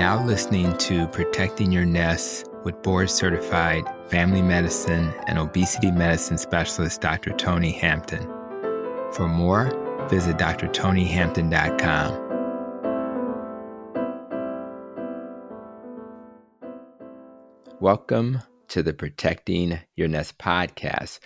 now listening to Protecting Your Nest with board-certified family medicine and obesity medicine specialist Dr. Tony Hampton. For more, visit drtonyhampton.com. Welcome to the Protecting Your Nest podcast.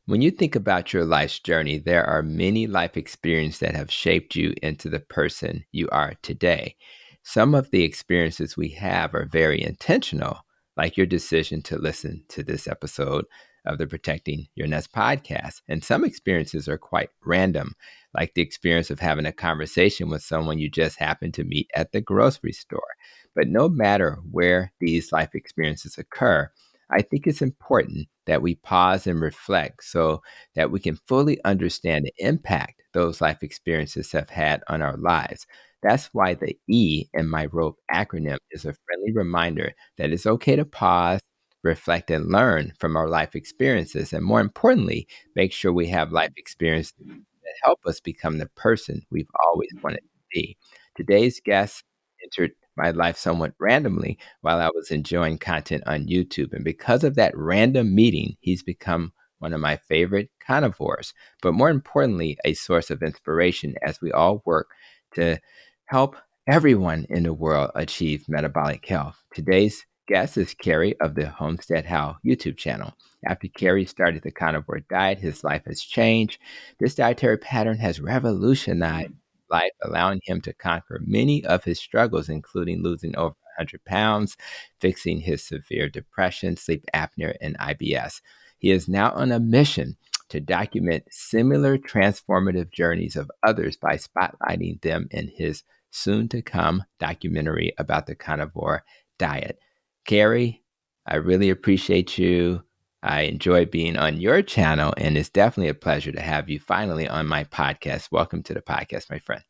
When you think about your life's journey, there are many life experiences that have shaped you into the person you are today. Some of the experiences we have are very intentional, like your decision to listen to this episode of the Protecting Your Nest podcast. And some experiences are quite random, like the experience of having a conversation with someone you just happened to meet at the grocery store. But no matter where these life experiences occur, I think it's important that we pause and reflect so that we can fully understand the impact those life experiences have had on our lives. That's why the E in my ROPE acronym is a friendly reminder that it's okay to pause, reflect, and learn from our life experiences. And more importantly, make sure we have life experiences that help us become the person we've always wanted to be. Today's guest entered my life somewhat randomly while I was enjoying content on YouTube. And because of that random meeting, he's become one of my favorite carnivores, but more importantly, a source of inspiration as we all work to help everyone in the world achieve metabolic health. Today's guest is Kerry of the HomesteadHow YouTube channel. After Kerry started the Carnivore Diet, his life has changed. This dietary pattern has revolutionized life, allowing him to conquer many of his struggles, including losing over 100 pounds, fixing his severe depression, sleep apnea, and IBS. He is now on a mission to document similar transformative journeys of others by spotlighting them in his soon-to-come documentary about the Carnivore Diet. Kerry, I really appreciate you. I enjoy being on your channel, and it's definitely a pleasure to have you finally on my podcast. Welcome to the podcast, my friend.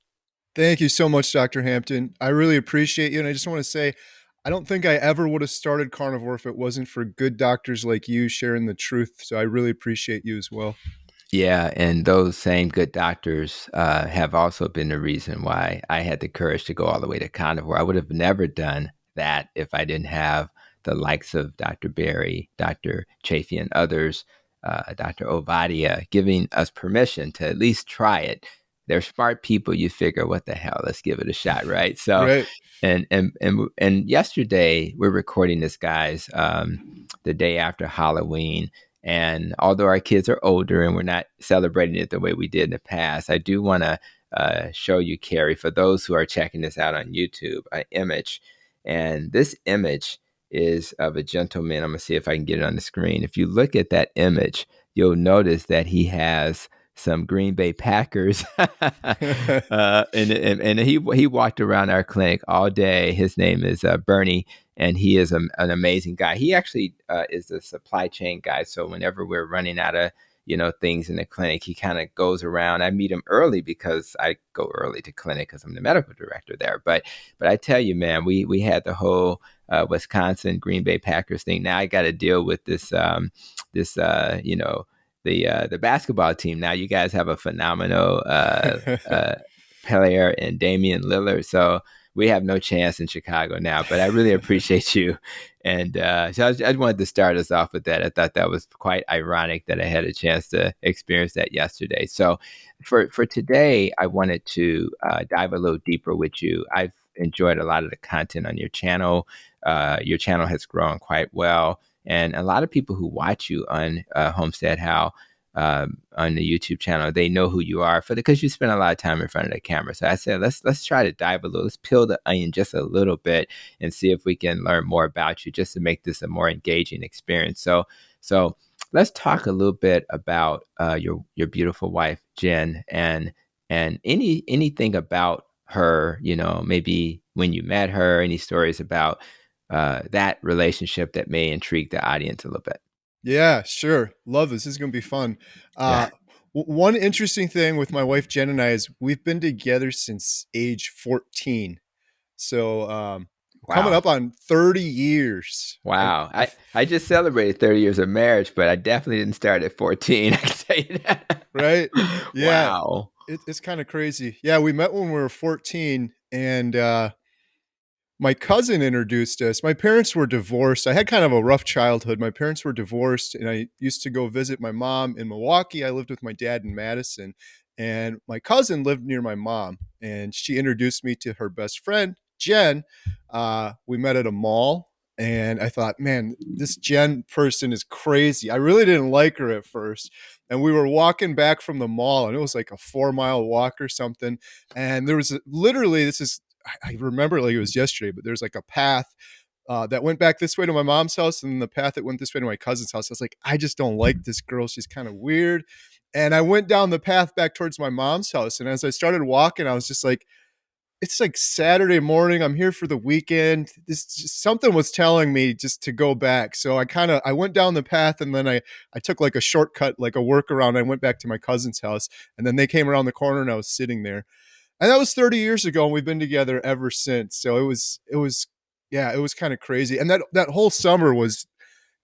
Thank you so much, Dr. Hampton. I really appreciate you. And I just want to say, I don't think I ever would have started Carnivore if it wasn't for good doctors like you sharing the truth. So I really appreciate you as well. Yeah, and those same good doctors have also been the reason why I had the courage to go all the way to carnivore. I would have never done that if I didn't have the likes of Dr. Berry, Dr. Chafee, and others, Dr. Ovadia, giving us permission to at least try it. They're smart people. You figure, what the hell? Let's give it a shot, right? So, Right. and yesterday we're recording this, guys, the day after Halloween. And although our kids are older and we're not celebrating it the way we did in the past, I do want to show you, Kerry, for those who are checking this out on YouTube, an image. And this image is of a gentleman. I'm going to see if I can get it on the screen. If you look at that image, you'll notice that he has some Green Bay Packers. and he walked around our clinic all day. His name is Bernie. And he is an amazing guy. He actually is a supply chain guy. So whenever we're running out of, things in the clinic, he kind of goes around. I meet him early because I go early to clinic because I'm the medical director there. But I tell you, man, we had the whole Wisconsin Green Bay Packers thing. Now I got to deal with this the basketball team. Now you guys have a phenomenal player in Damian Lillard. So we have no chance in Chicago now, but I really appreciate you. And so I just wanted to start us off with that. I thought that was quite ironic that I had a chance to experience that yesterday. So for today, I wanted to dive a little deeper with you. I've enjoyed a lot of the content on your channel. Your channel has grown quite well. And a lot of people who watch you on HomesteadHow on the YouTube channel, they know who you are because you spend a lot of time in front of the camera. So I said, let's try to dive a little, let's peel the onion just a little bit and see if we can learn more about you just to make this a more engaging experience. So let's talk a little bit about your beautiful wife, Jen, and anything about her, maybe when you met her, any stories about that relationship that may intrigue the audience a little bit. Yeah, sure. Love this. This is going to be fun. Yeah. One interesting thing with my wife, Jen, and I is we've been together since age 14. So coming Wow. up on 30 years. Wow. I just celebrated 30 years of marriage, but I definitely didn't start at 14. I can tell you that. Right. Yeah. Wow. It's kind of crazy. Yeah. We met when we were 14 and my cousin introduced us. My parents were divorced. I had kind of a rough childhood. My parents were divorced, and I used to go visit my mom in Milwaukee. I lived with my dad in Madison, and my cousin lived near my mom, and she introduced me to her best friend, Jen. We met at a mall, and I thought, man, this Jen person is crazy. I really didn't like her at first. And we were walking back from the mall, and it was like a 4 mile walk or something. And there was literally, this is, I remember like it was yesterday, but there's like a path that went back this way to my mom's house, and the path that went this way to my cousin's house. I was like, I just don't like this girl. She's kind of weird. And I went down the path back towards my mom's house. And as I started walking, I was just like, it's like Saturday morning. I'm here for the weekend. This just, something was telling me just to go back. So I went down the path, and then I took like a shortcut, like a workaround. I went back to my cousin's house, and then they came around the corner, and I was sitting there. And that was 30 years ago, and we've been together ever since. So yeah, it was kind of crazy. And that whole summer was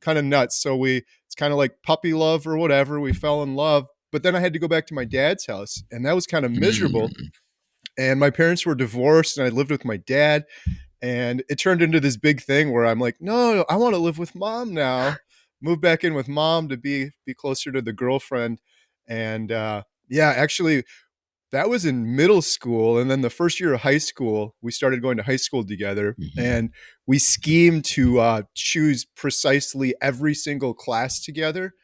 kind of nuts. So it's kind of like puppy love or whatever. We fell in love, but then I had to go back to my dad's house, and that was kind of miserable. Mm. And my parents were divorced, and I lived with my dad, and it turned into this big thing where I'm like, no, I want to live with mom now. Move back in with mom to be closer to the girlfriend. And yeah, actually, that was in middle school. And then the first year of high school, we started going to high school together, Mhm. and we schemed to choose precisely every single class together.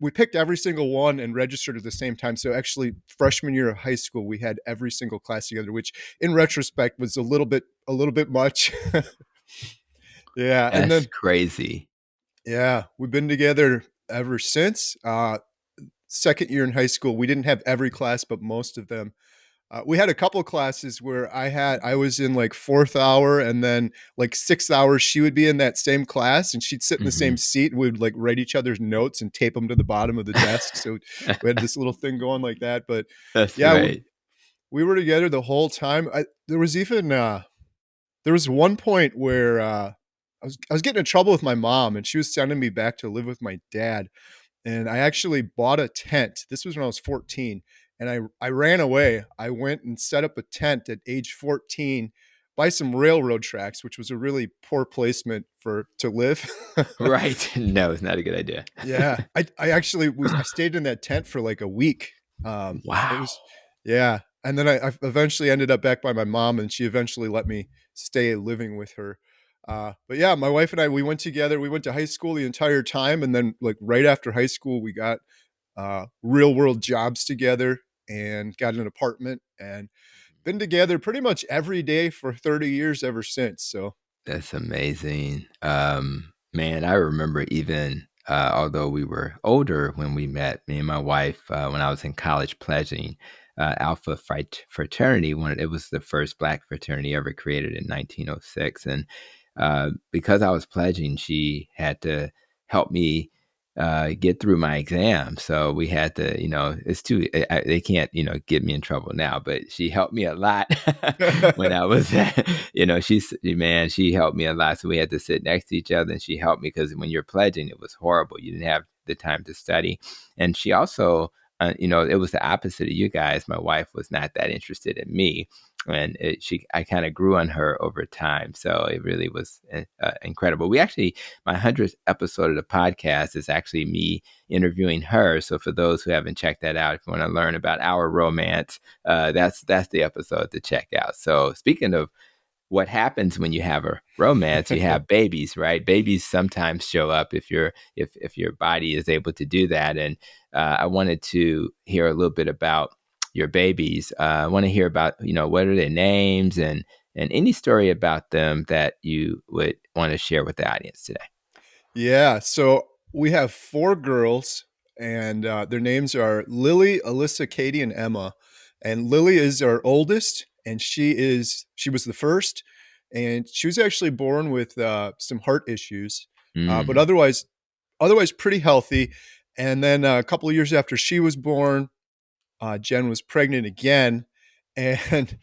We picked every single one and registered at the same time. So actually, freshman year of high school, we had every single class together, which in retrospect was a little bit much. Yeah. And That's then, crazy. yeah, we've been together ever since. Second year in high school, we didn't have every class, but most of them. We had a couple classes where I was in like fourth hour, and then like 6 hours she would be in that same class, and she'd sit in the same Mhm. seat, and we'd like write each other's notes and tape them to the bottom of the desk. So we had this little thing going like that. But That's yeah, right. we were together the whole time. There was one point where I was getting in trouble with my mom, and she was sending me back to live with my dad, and I actually bought a tent. This was when I was 14, and I ran away. I went and set up a tent at age 14 by some railroad tracks, which was a really poor placement for to live. Right. No, it's not a good idea. Yeah, I actually I stayed in that tent for like a week. It Wow. was Yeah, and then I eventually ended up back by my mom, and she eventually let me stay living with her. But yeah, my wife and I, we went together. We went to high school the entire time, and then like right after high school, we got real world jobs together and got an apartment, and been together pretty much every day for 30 years ever since. So That's amazing. Man, I remember even although we were older when we met, me and my wife, when I was in college pledging Alpha Phi fraternity. It was the first Black fraternity ever created in 1906, and because I was pledging, she had to help me get through my exam. So we had to, it's too. They can't, get me in trouble now. But she helped me a lot when I was, man, she helped me a lot. So we had to sit next to each other, and she helped me because when you're pledging, it was horrible. You didn't have the time to study, and she also. It was the opposite of you guys. My wife was not that interested in me, and I kind of grew on her over time. So it really was incredible. My 100th episode of the podcast is actually me interviewing her. So for those who haven't checked that out, if you want to learn about our romance, that's the episode to check out. So speaking of what happens when you have a romance, you have babies, right? Babies sometimes show up if your body is able to do that. And I wanted to hear a little bit about your babies. I want to hear about, what are their names, and any story about them that you would want to share with the audience today. yeah, so we have four girls, and their names are Lily, Alyssa, Katie, and Emma. And Lily is our oldest, and she was the first, and she was actually born with some heart issues, but Mm, otherwise pretty healthy. And then a couple of years after she was born, Jen was pregnant again, and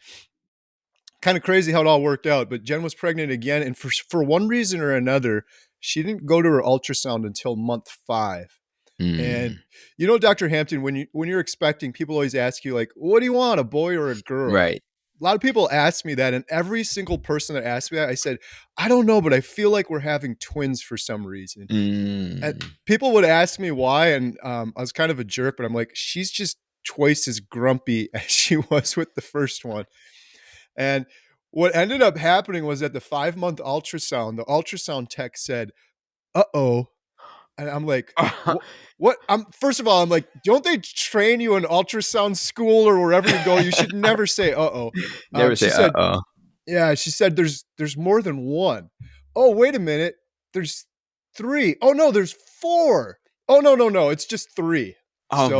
kind of crazy how it all worked out. But Jen was pregnant again, and for one reason or another, she didn't go to her ultrasound until month 5. And mm, Dr. Hampton, when you're expecting, people always ask you like, "What do you want, a boy or a girl?" right. a lot of people ask me that, and every single person that asked me that, I said, I don't know, but I feel like we're having twins for some reason. And Mm. people would ask me why, and I was kind of a jerk, but I'm like, she's just twice as grumpy as she was with the first one. And what ended up happening was at the 5-month ultrasound, the ultrasound tech said, "Uh-oh." And I'm like, What? I'm First of all, I'm like, don't they train you in ultrasound school or wherever you go? You should never say uh-oh." Never She say said, uh-oh. yeah, she said there's more than one. Oh, wait a minute. There's three. Oh no, there's four. Oh no, no, no, it's just three. Oh my So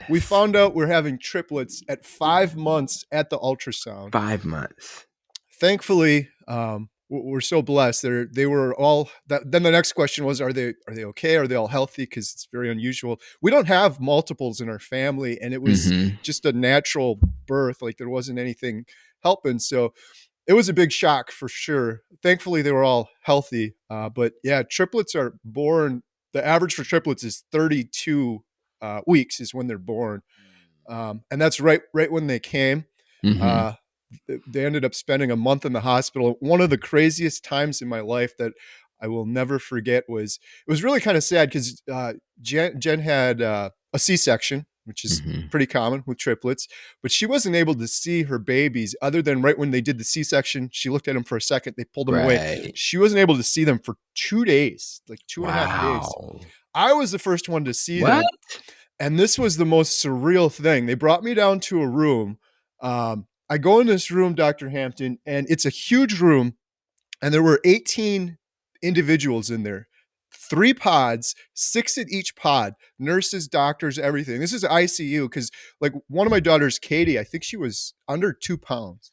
we goodness. found out we're having triplets at 5 months at the ultrasound. 5 months. Thankfully, we're so blessed. They were all that. Then the next question was, are they okay? Are they all healthy? Because it's very unusual. We don't have multiples in our family, and it was Mhm. just a natural birth. Like there wasn't anything helping. So it was a big shock for sure. Thankfully, they were all healthy. But yeah, triplets are born. The average for triplets is 32 weeks is when they're born, and that's right when they came. Mhm. Uh, they ended up spending a month in the hospital. One of the craziest times in my life that I will never forget was it was really kind of sad because Jen had a C-section, which is Mhm. pretty common with triplets, but she wasn't able to see her babies other than right when they did the C-section. She looked at them for a second, they pulled them away. Right. She wasn't able to see them for 2 days, like 2.5 days. Wow. I was the first one to see What? them, and this was the most surreal thing. They brought me down to a room. I go in this room, Dr. Hampton, and it's a huge room, and there were 18 individuals in there. 3 pods, 6 at each pod, nurses, doctors, everything. This is ICU because, like, one of my daughters, Katie, I think she was under 2 pounds,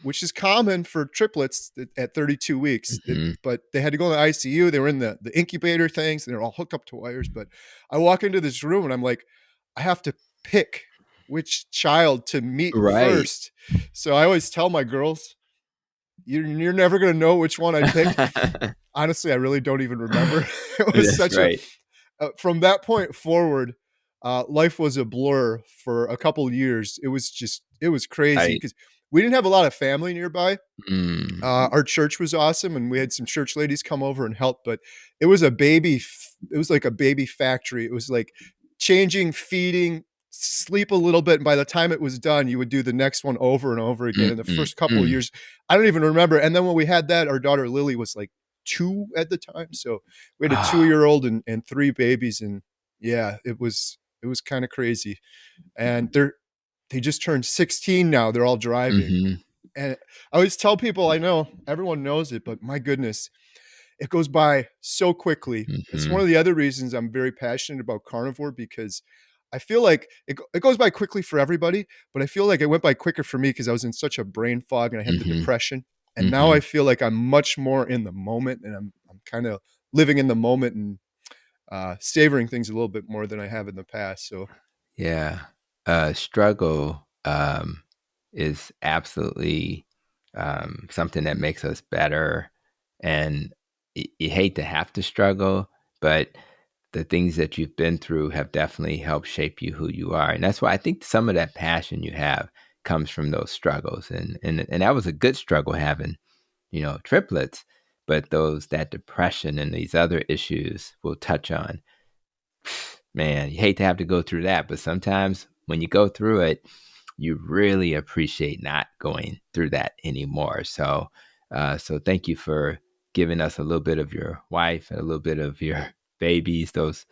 which is common for triplets at 32 weeks. Mhm. But they had to go to the ICU. They were in the incubator things, and they're all hooked up to wires. But I walk into this room, and I'm like, I have to pick which child to meet Right. first. So I always tell my girls, you're never going to know which one I picked. Honestly, I really don't even remember. It was That's such a right. from that point forward, life was a blur for a couple years. It was crazy Right. because we didn't have a lot of family nearby. Mm. Our church was awesome, and we had some church ladies come over and help. But it was a baby. It was like a baby factory. It was like changing, feeding, sleep a little bit, and by the time it was done, you would do the next one over and over again. Mm, In the mm, first couple of mm. years, I don't even remember. And then when we had that, our daughter Lily was like 2 at the time, so we had a Oh. 2-year-old and 3 babies, and yeah, it was kind of crazy. And they just turned 16 now. They're all driving. Mhm. And I always tell people, I know everyone knows it, but my goodness, it goes by so quickly. It's one Mhm. of the other reasons I'm very passionate about carnivore because I feel like it goes by quickly for everybody, but I feel like it went by quicker for me because I was in such a brain fog and I had the Mhm. depression. And now I Mhm. feel like I'm much more in the moment, and I'm kind of living in the moment and savoring things a little bit more than I have in the past. So Yeah. Struggle, is absolutely, something that makes us better, and you hate to have to struggle, but the things that you've been through have definitely helped shape you who you are, and that's why I think some of that passion you have comes from those struggles, and that was a good struggle having, triplets, but those that depression and these other issues we'll touch on. Man, you hate to have to go through that, but sometimes when you go through it, you really appreciate not going through that anymore. So thank you for giving us a little bit of your wife and a little bit of your babies, those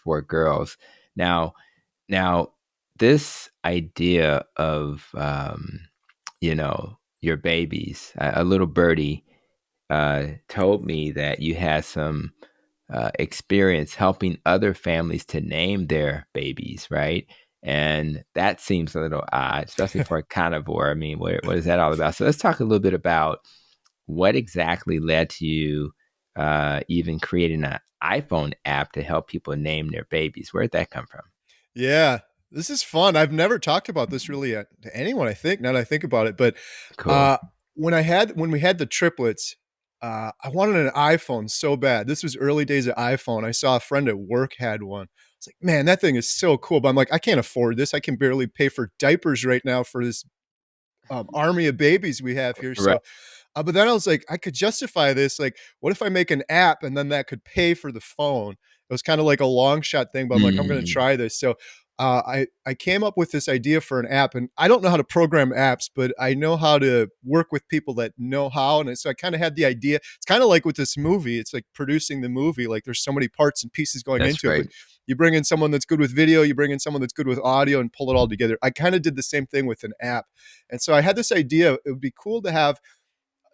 four girls. Now, now, this idea of your babies, a little birdie told me that you had some experience helping other families to name their babies, right? And that seems a little odd, especially for a carnivore. I mean, what is that all about? So let's talk a little bit about what exactly led to you even creating an iPhone app to help people name their babies. Where'd that come from? yeah, this is fun. I've never talked about this really to anyone, I think, now that I think about it. But Cool. uh, when we had the triplets, I wanted an iPhone so bad. This was early days of iPhone. I saw a friend at work had one. It's like, man, that thing is so cool. But I'm like, I can't afford this. I can barely pay for diapers right now for this army of babies we have here. Right. So, but then I was like, I could justify this. Like, what if I make an app and then that could pay for the phone? It was kind of like a long shot thing, but I'm like, I'm going to Mm, try this. So, I came up with this idea for an app, and I don't know how to program apps, but I know how to work with people that know how. And so I kind of had the idea. It's kind of like with this movie. It's like producing the movie. Like there's so many parts and pieces going that's into it, but right. you bring in someone that's good with video, you bring in someone that's good with audio, and pull it all together. I kind of did the same thing with an app. And so I had this idea. It would be cool to have,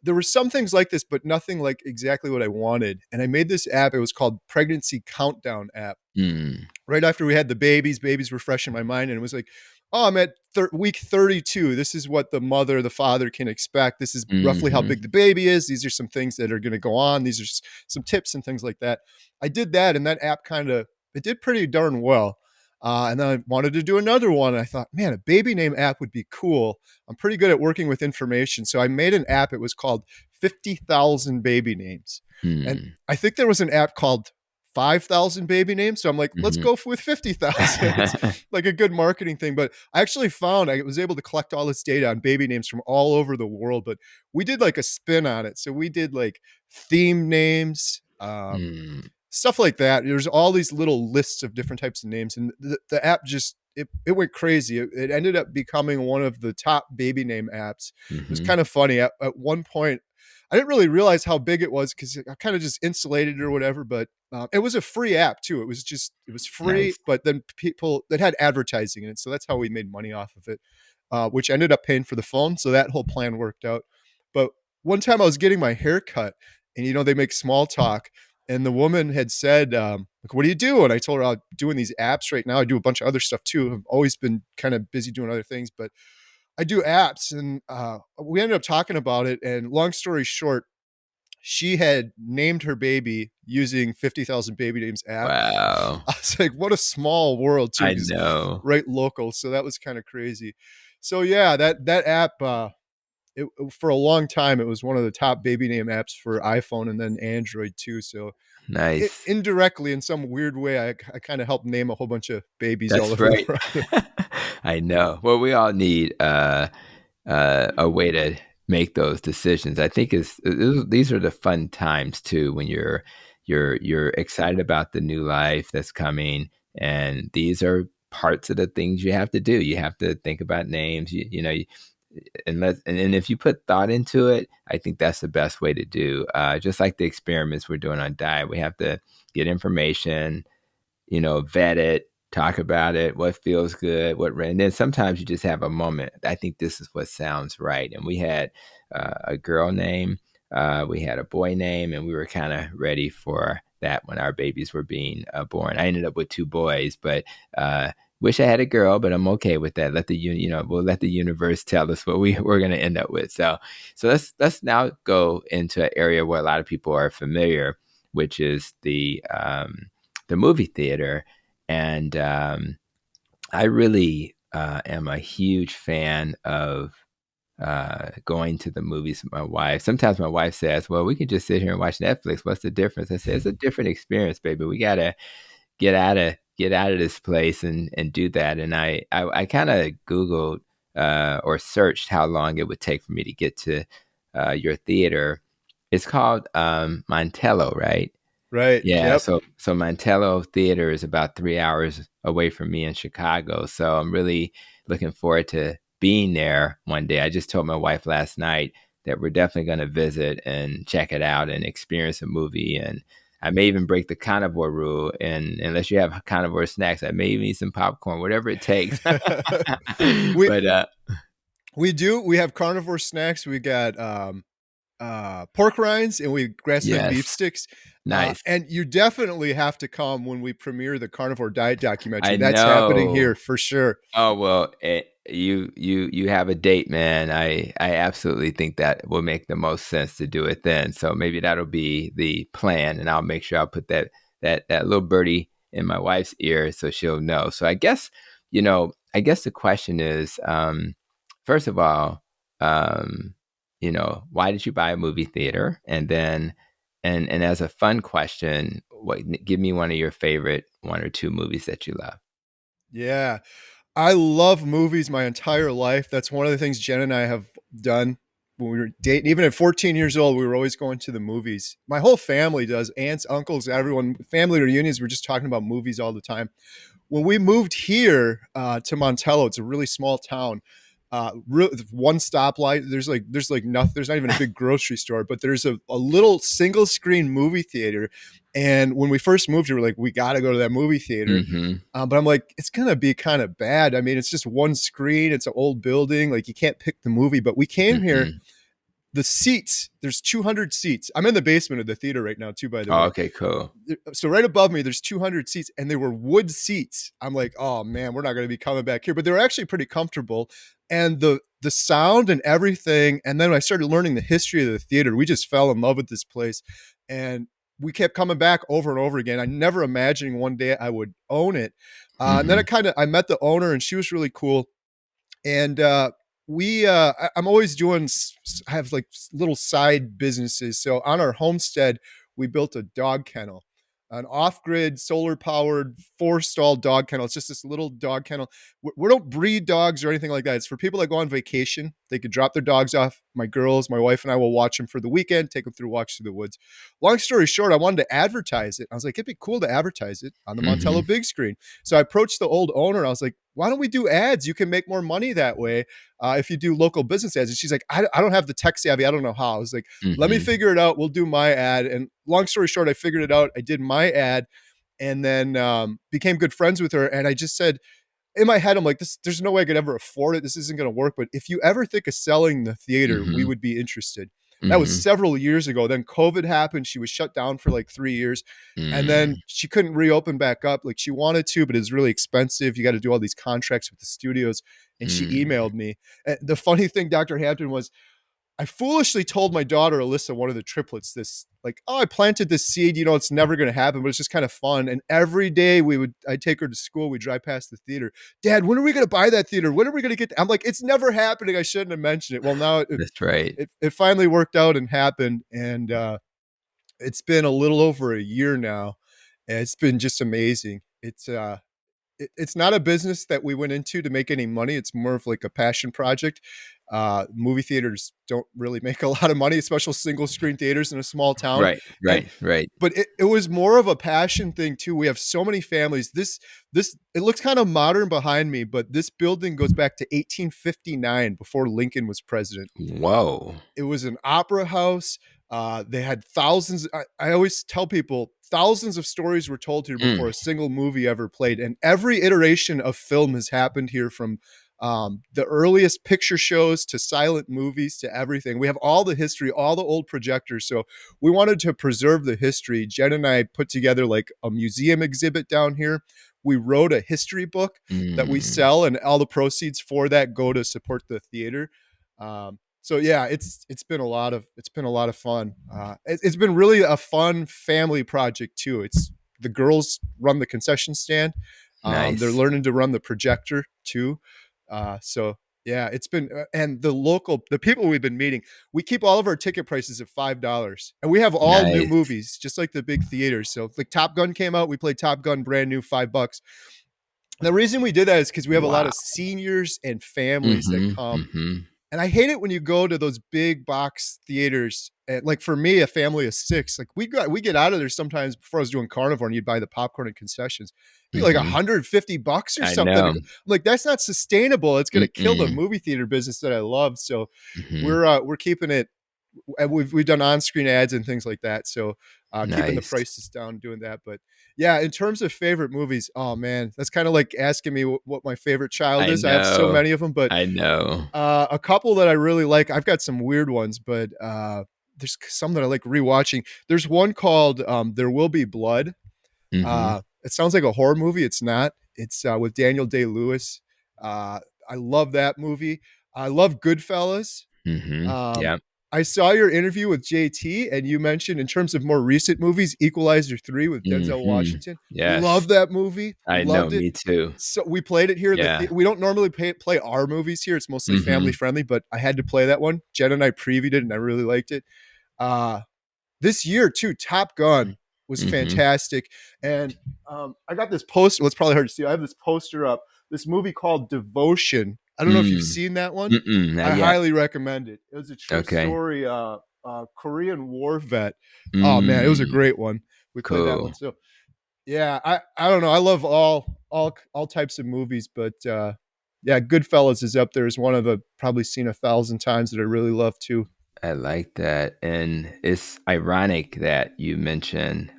there were some things like this, but nothing like exactly what I wanted. And I made this app. It was called Pregnancy Countdown app. Mm, Right after we had the babies were fresh in my mind. And it was like, oh, I'm at week 32. This is what the mother, the father can expect. This is roughly how big mhm, the baby is. These are some things that are going to go on. These are some tips and things like that. I did that, and that app kind of, it did pretty darn well. And then I wanted to do another one. And I thought, man, a baby name app would be cool. I'm pretty good at working with information. So I made an app. It was called 50,000 Baby Names. And mm, I think there was an app called 5,000 baby names. So I'm like, let's mhm. go with 50,000. It's like a good marketing thing. But I actually found I was able to collect all this data on baby names from all over the world. But we did like a spin on it. So we did like theme names, Mm, stuff like that. There's all these little lists of different types of names. And the app just, it went crazy. It ended up becoming one of the top baby name apps. It was mhm. kind of funny. At one point, I didn't really realize how big it was because I kind of just insulated it or whatever. But it was a free app too. It was free, Nice. but then people that had advertising in it. So that's how we made money off of it, which ended up paying for the phone. So that whole plan worked out. But one time I was getting my hair cut, and they make small talk, and the woman had said, like, what do you do? And I told her, I'm doing these apps right now. I do a bunch of other stuff too. I've always been kind of busy doing other things, but I do apps. And we ended up talking about it. And long story short, she had named her baby using 50,000 Baby Names app. Wow. I was like, what a small world too, I because know. right local. So that was kind of crazy. So yeah, that app, for a long time, it was one of the top baby name apps for iPhone and then Android too. So Nice. indirectly, in some weird way, I kind of helped name a whole bunch of babies all That's over the right. world. I know. Well, we all need a way to make those decisions. I think these are the fun times too when you're excited about the new life that's coming, and these are parts of the things you have to do. You have to think about names. You know, and if you put thought into it, I think that's the best way to do. Just like the experiments we're doing on diet, we have to get information, vet it, talk about it, what feels good, and then sometimes you just have a moment. I think this is what sounds right. And we had a girl name, we had a boy name, and we were kind of ready for that when our babies were being born. I ended up with two boys, but wish I had a girl, but I'm okay with that. We'll let the universe tell us what we're going to end up with. So let's now go into an area where a lot of people are familiar, which is the movie theater. And I really am a huge fan of going to the movies with my wife. Sometimes my wife says, well, we can just sit here and watch Netflix. What's the difference? I say, it's a different experience, baby. We got to get out of this place and do that. And I kind of Googled or searched how long it would take for me to get to your theater. It's called Montello, right? Right. Yeah, Yep. so Mantello Theater is about 3 hours away from me in Chicago. So I'm really looking forward to being there one day. I just told my wife last night that we're definitely going to visit and check it out and experience a movie. And I may even break the carnivore rule. And unless you have carnivore snacks, I may even eat some popcorn, whatever it takes. we But we do. We have carnivore snacks. We got pork rinds, and we grass fed beef yes, sticks. nice. And you definitely have to come when we premiere the Carnivore Diet documentary. I That's happening know. here for sure. Oh well, you have a date, man. I absolutely think that will make the most sense to do it then. So maybe that'll be the plan, and I'll make sure I'll put that little birdie in my wife's ear so she'll know. So I guess the question is, first of all, um, why did you buy a movie theater? And then, and as a fun question, give me one of your favorite one or two movies that you love. Yeah. I love movies my entire life. That's one of the things Jen and I have done when we were dating. Even at 14 years old, we were always going to the movies. My whole family does. Aunts, uncles, everyone. Family reunions, we're just talking about movies all the time. When we moved here to Montello, it's a really small town. One stoplight. There's like nothing. There's not even a big grocery store, but there's a little single screen movie theater. And when we first moved here, we're like, we got to go to that movie theater. Mhm. But I'm like, it's gonna be kind of bad. I mean, it's just one screen. It's an old building. Like you can't pick the movie. But we came here. Mhm. The seats. There's 200 seats. I'm in the basement of the theater right now, too. By the Oh, way, okay, cool. so right above me there's 200 seats, and they were wood seats. I'm like, oh man, we're not going to be coming back here, but they were actually pretty comfortable, and the sound and everything. And then when I started learning the history of the theater, we just fell in love with this place, and we kept coming back over and over again. I never imagining one day I would own it. And then Mhm. I met the owner, and she was really cool. And I'm always doing I have like little side businesses. So on our homestead, we built a dog kennel, an off-grid solar powered 4-stall dog kennel. It's just this little dog kennel. We don't breed dogs or anything like that. It's for people that go on vacation. They could drop their dogs off. My girls, my wife, and I will watch them for the weekend, take them through walks through the woods. Long story short, I wanted to advertise it. I was like, it'd be cool to advertise it on the Mhm. Montello big screen. So I approached the old owner. I was like, why don't we do ads? You can make more money that way if you do local business ads. And she's like, I don't have the tech savvy. I don't know how. I was like, let me Mhm. figure it out. We'll do my ad. And long story short, I figured it out. I did my ad, and then became good friends with her. And I just said, in my head, I'm like, there's no way I could ever afford it. This isn't going to work. But if you ever think of selling the theater, we Mhm. would be interested. That was Mhm. several years ago. Then COVID happened. She was shut down for like 3 years. And then Mm. she couldn't reopen back up like she wanted to, but it's really expensive. You got to do all these contracts with the studios. And she Mm. emailed me. And the funny thing, Dr. Hampton, was I foolishly told my daughter Alyssa, one of the triplets, this like, oh, I planted this seed. It's never going to happen, but it's just kind of fun. And every day I'd take her to school. We drive past the theater. Dad, when are we going to buy that theater? When are we going to get? I'm like, it's never happening. I shouldn't have mentioned it. Well, now That's right. it finally worked out and happened, and it's been a little over a year now, and it's been just amazing. It's not a business that we went into to make any money. It's more of like a passion project. Movie theaters don't really make a lot of money, especially single screen theaters in a small town. Right, And right, right. but it was more of a passion thing too. We have so many families. This it looks kind of modern behind me, but this building goes back to 1859, before Lincoln was president. Whoa. It was an opera house. They had thousands. I always tell people thousands of stories were told here before Mm. a single movie ever played, and every iteration of film has happened here, from the earliest picture shows to silent movies to everything. We have all the history, all the old projectors. So we wanted to preserve the history. Jen and I put together like a museum exhibit down here. We wrote a history book that we Mm. sell, and all the proceeds for that go to support the theater. So yeah, it's been a lot of fun. It's been really a fun family project too. It's the girls run the concession stand. They're Nice. learning to run the projector too. So yeah, it's been and the people we've been meeting. We keep all of our ticket prices at $5, and we have all new Nice. movies, just like the big theaters. So like Top Gun came out, we played Top Gun brand new, $5. The reason we did that is because we have a lot Wow. of seniors and families that Mhm, come, mhm. and I hate it when you go to those big box theaters. And like for me, a family of six, like we get out of there sometimes before I was doing carnivore, and you'd buy the popcorn and concessions. It'd be like Mhm. $150 or I something. know. I'm like, that's not sustainable. It's gonna kill the Mm-mm. movie theater business that I love. So Mhm. we're keeping it, and we've done on-screen ads and things like that. So keeping the Nice. prices down, doing that. But yeah, in terms of favorite movies, oh man, that's kind of like asking me what my favorite child I is. I have so know. many of them, but I know. a couple that I really like. I've got some weird ones, but there's some that I like rewatching. There's one called There Will Be Blood. Mhm. It sounds like a horror movie. It's not. It's with Daniel Day-Lewis. Uh, I love that movie. I love Goodfellas. Mhm. Um, Yep. I saw your interview with JT, and you mentioned in terms of more recent movies, Equalizer 3 with Denzel Mhm. Washington. Yes. Love that movie. I know, Loved it. me too. So we played it here in the Yeah. we don't normally play our movies here. It's mostly family Mhm. friendly, but I had to play that one. Jen and I previewed it, and I really liked it. Uh, this year too, Top Gun was Mhm. fantastic. And I got this poster. Well, it's probably hard to see. I have this poster up. this movie called Devotion. I don't know if you've Mm. seen that one. Mm-mm, not I yet. highly recommend it. It was a true Okay. story. Korean war vet. Oh man, it was a Mm. great one. We played that one. Cool. So yeah, I don't know. I love all types of movies, but yeah, Goodfellas is up there as one of the probably seen 1,000 times that I really love too. I like that. And it's ironic that you mentioned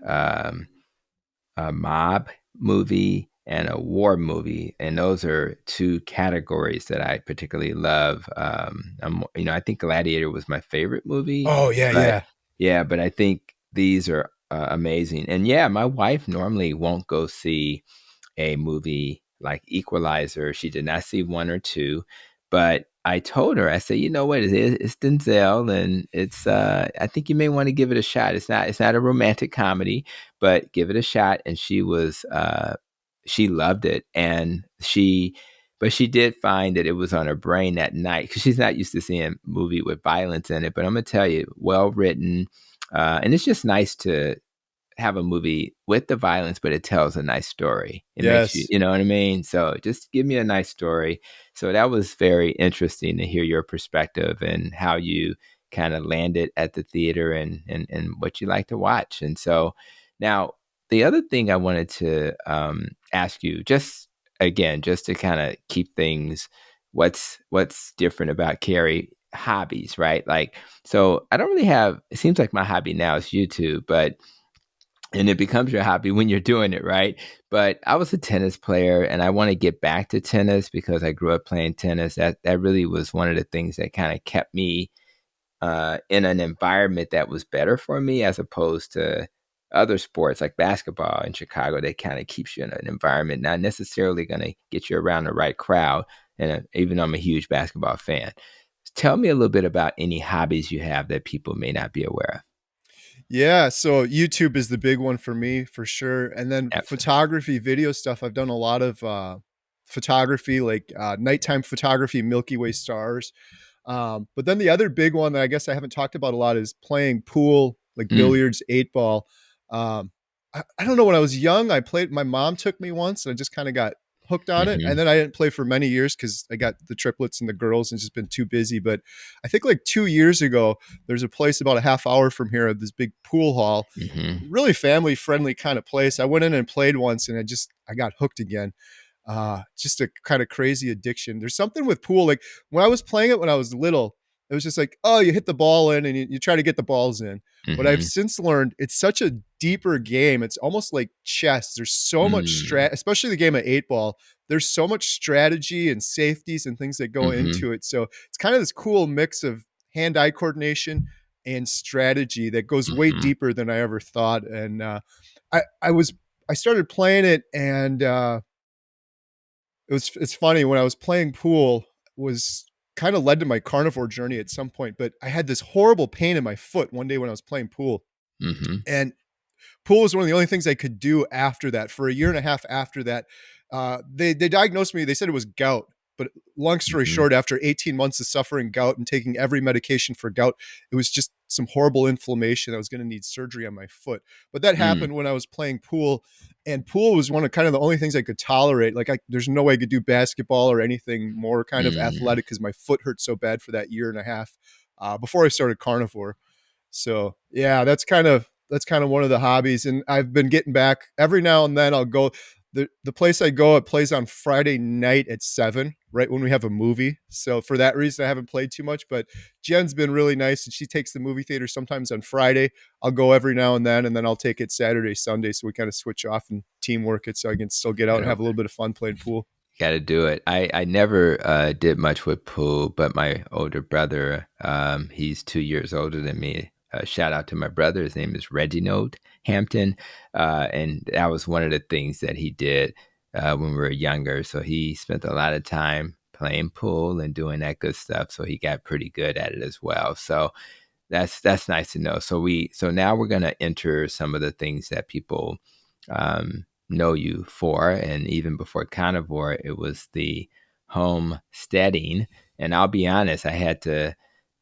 a mob movie and a war movie, and those are two categories that I particularly love. I think Gladiator was my favorite movie, Oh yeah, but yeah. yeah, but I think these are amazing. And yeah, my wife normally won't go see a movie like Equalizer. She did not see one or two, but I told her, I said, you know what, it's Denzel, and it's I think you may want to give it a shot. It's not a romantic comedy, but give it a shot. And she loved it, and but she did find that it was on her brain that night because she's not used to seeing a movie with violence in it. But I'm gonna tell you, well written, and it's just nice to have a movie with the violence, but it tells a nice story. It makes you, Yes. you know what I mean? So just give me a nice story. So that was very interesting to hear your perspective and how you kind of landed at the theater and what you like to watch. And so now the other thing I wanted to ask you, just again, just to kind of keep things, what's different about Kerry hobbies, right? Like, so I don't really have, it seems like my hobby now is YouTube, but and it becomes your hobby when you're doing it, right? But I was a tennis player and I want to get back to tennis because I grew up playing tennis. That really was one of the things that kind of kept me in an environment that was better for me as opposed to other sports like basketball in Chicago that kind of keeps you in an environment not necessarily going to get you around the right crowd. And even though I'm a huge basketball fan, tell me a little bit about any hobbies you have that people may not be aware Yeah, so YouTube is the big one for me for sure. And then of. Absolutely. photography, video stuff. I've done a lot of photography, like nighttime photography, Milky Way stars. But then the other big one that I guess I haven't talked about a lot is playing pool, like Mm, billiards, eight ball. I don't know. When I was young, I played. My mom took me once, and I just kind of got hooked on it. And hmm then I didn't play for many years because I got the triplets and the girls, and just been too busy. But I think like 2 years ago, there's a place about a half hour from here, this big pool hall, hmm really family friendly kind of place. I went in and played once, and I got hooked again. Just a kind of crazy addiction. There's something with pool. Like when I was playing it when I was little, it was just like, oh, you hit the ball in and you try to get the balls in. But I've hmm since learned it's such a deeper game. It's almost like chess. There's so much Mm, especially the game of eight ball. There's so much strategy and safeties and things that go mhm, into it. So it's kind of this cool mix of hand-eye coordination and strategy that goes way mhm, deeper than I ever thought. And I was I started playing it, and it's funny when I was playing pool was kind of led to my carnivore journey at some point, but I had this horrible pain in my foot one day when I was playing pool. mhm, And pool was one of the only things I could do after that. For a year and a half after that, they diagnosed me. They said it was gout. But long story mhm, short, after 18 months of suffering gout and taking every medication for gout, it was just some horrible inflammation. I was going to need surgery on my foot. But that mm, happened when I was playing pool, and pool was one of kind of the only things I could tolerate. Like there's no way I could do basketball or anything more kind of mm. athletic because my foot hurt so bad for that year and a half before I started carnivore. So yeah, that's kind of one of the hobbies, and I've been getting back every now and then. I'll go the place I go. It plays on Friday night at 7, right when we have a movie. So for that reason, I haven't played too much. But Jen's been really nice, and she takes the movie theater sometimes on Friday. I'll go every now and then I'll take it Saturday, Sunday. So we kind of switch off and teamwork it, so I can still get out and have a little bit of fun playing pool. Got to do it. I never did much with pool, but my older brother, he's 2 years older than me. Shout out to my brother. His name is Reginald Hampton, and that was one of the things that he did when we were younger. So he spent a lot of time playing pool and doing that good stuff. So he got pretty good at it as well. So that's nice to know. So now we're gonna enter some of the things that people know you for, and even before carnivore, it was the homesteading. And I'll be honest, I had to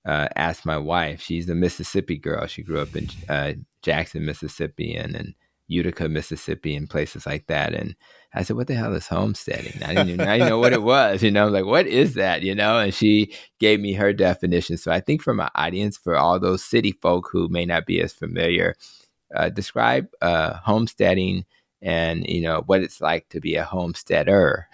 ask my wife. She's a Mississippi girl. She grew up in Jackson, Mississippi, and Utica, Mississippi, and places like that. And I said, "What the hell is homesteading?" I didn't know what it was. Like, what is that? And she gave me her definition. So I think for my audience, for all those city folk who may not be as familiar, describe homesteading and what it's like to be a homesteader.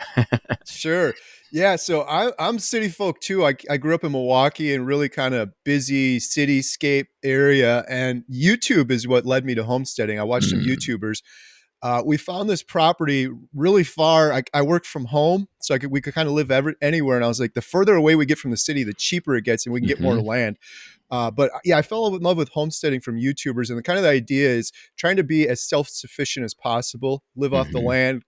Sure. Yeah. So I'm city folk too. I grew up in Milwaukee and really kind of busy cityscape area. And YouTube is what led me to homesteading. I watched some Mm, YouTubers. We found this property really far. I worked from home, so we could kind of live anywhere. And I was like, the further away we get from the city, the cheaper it gets, and we can get more hmm land. But yeah, I fell in love with homesteading from YouTubers, and the kind of the idea is trying to be as self sufficient as possible, live off the hmm land,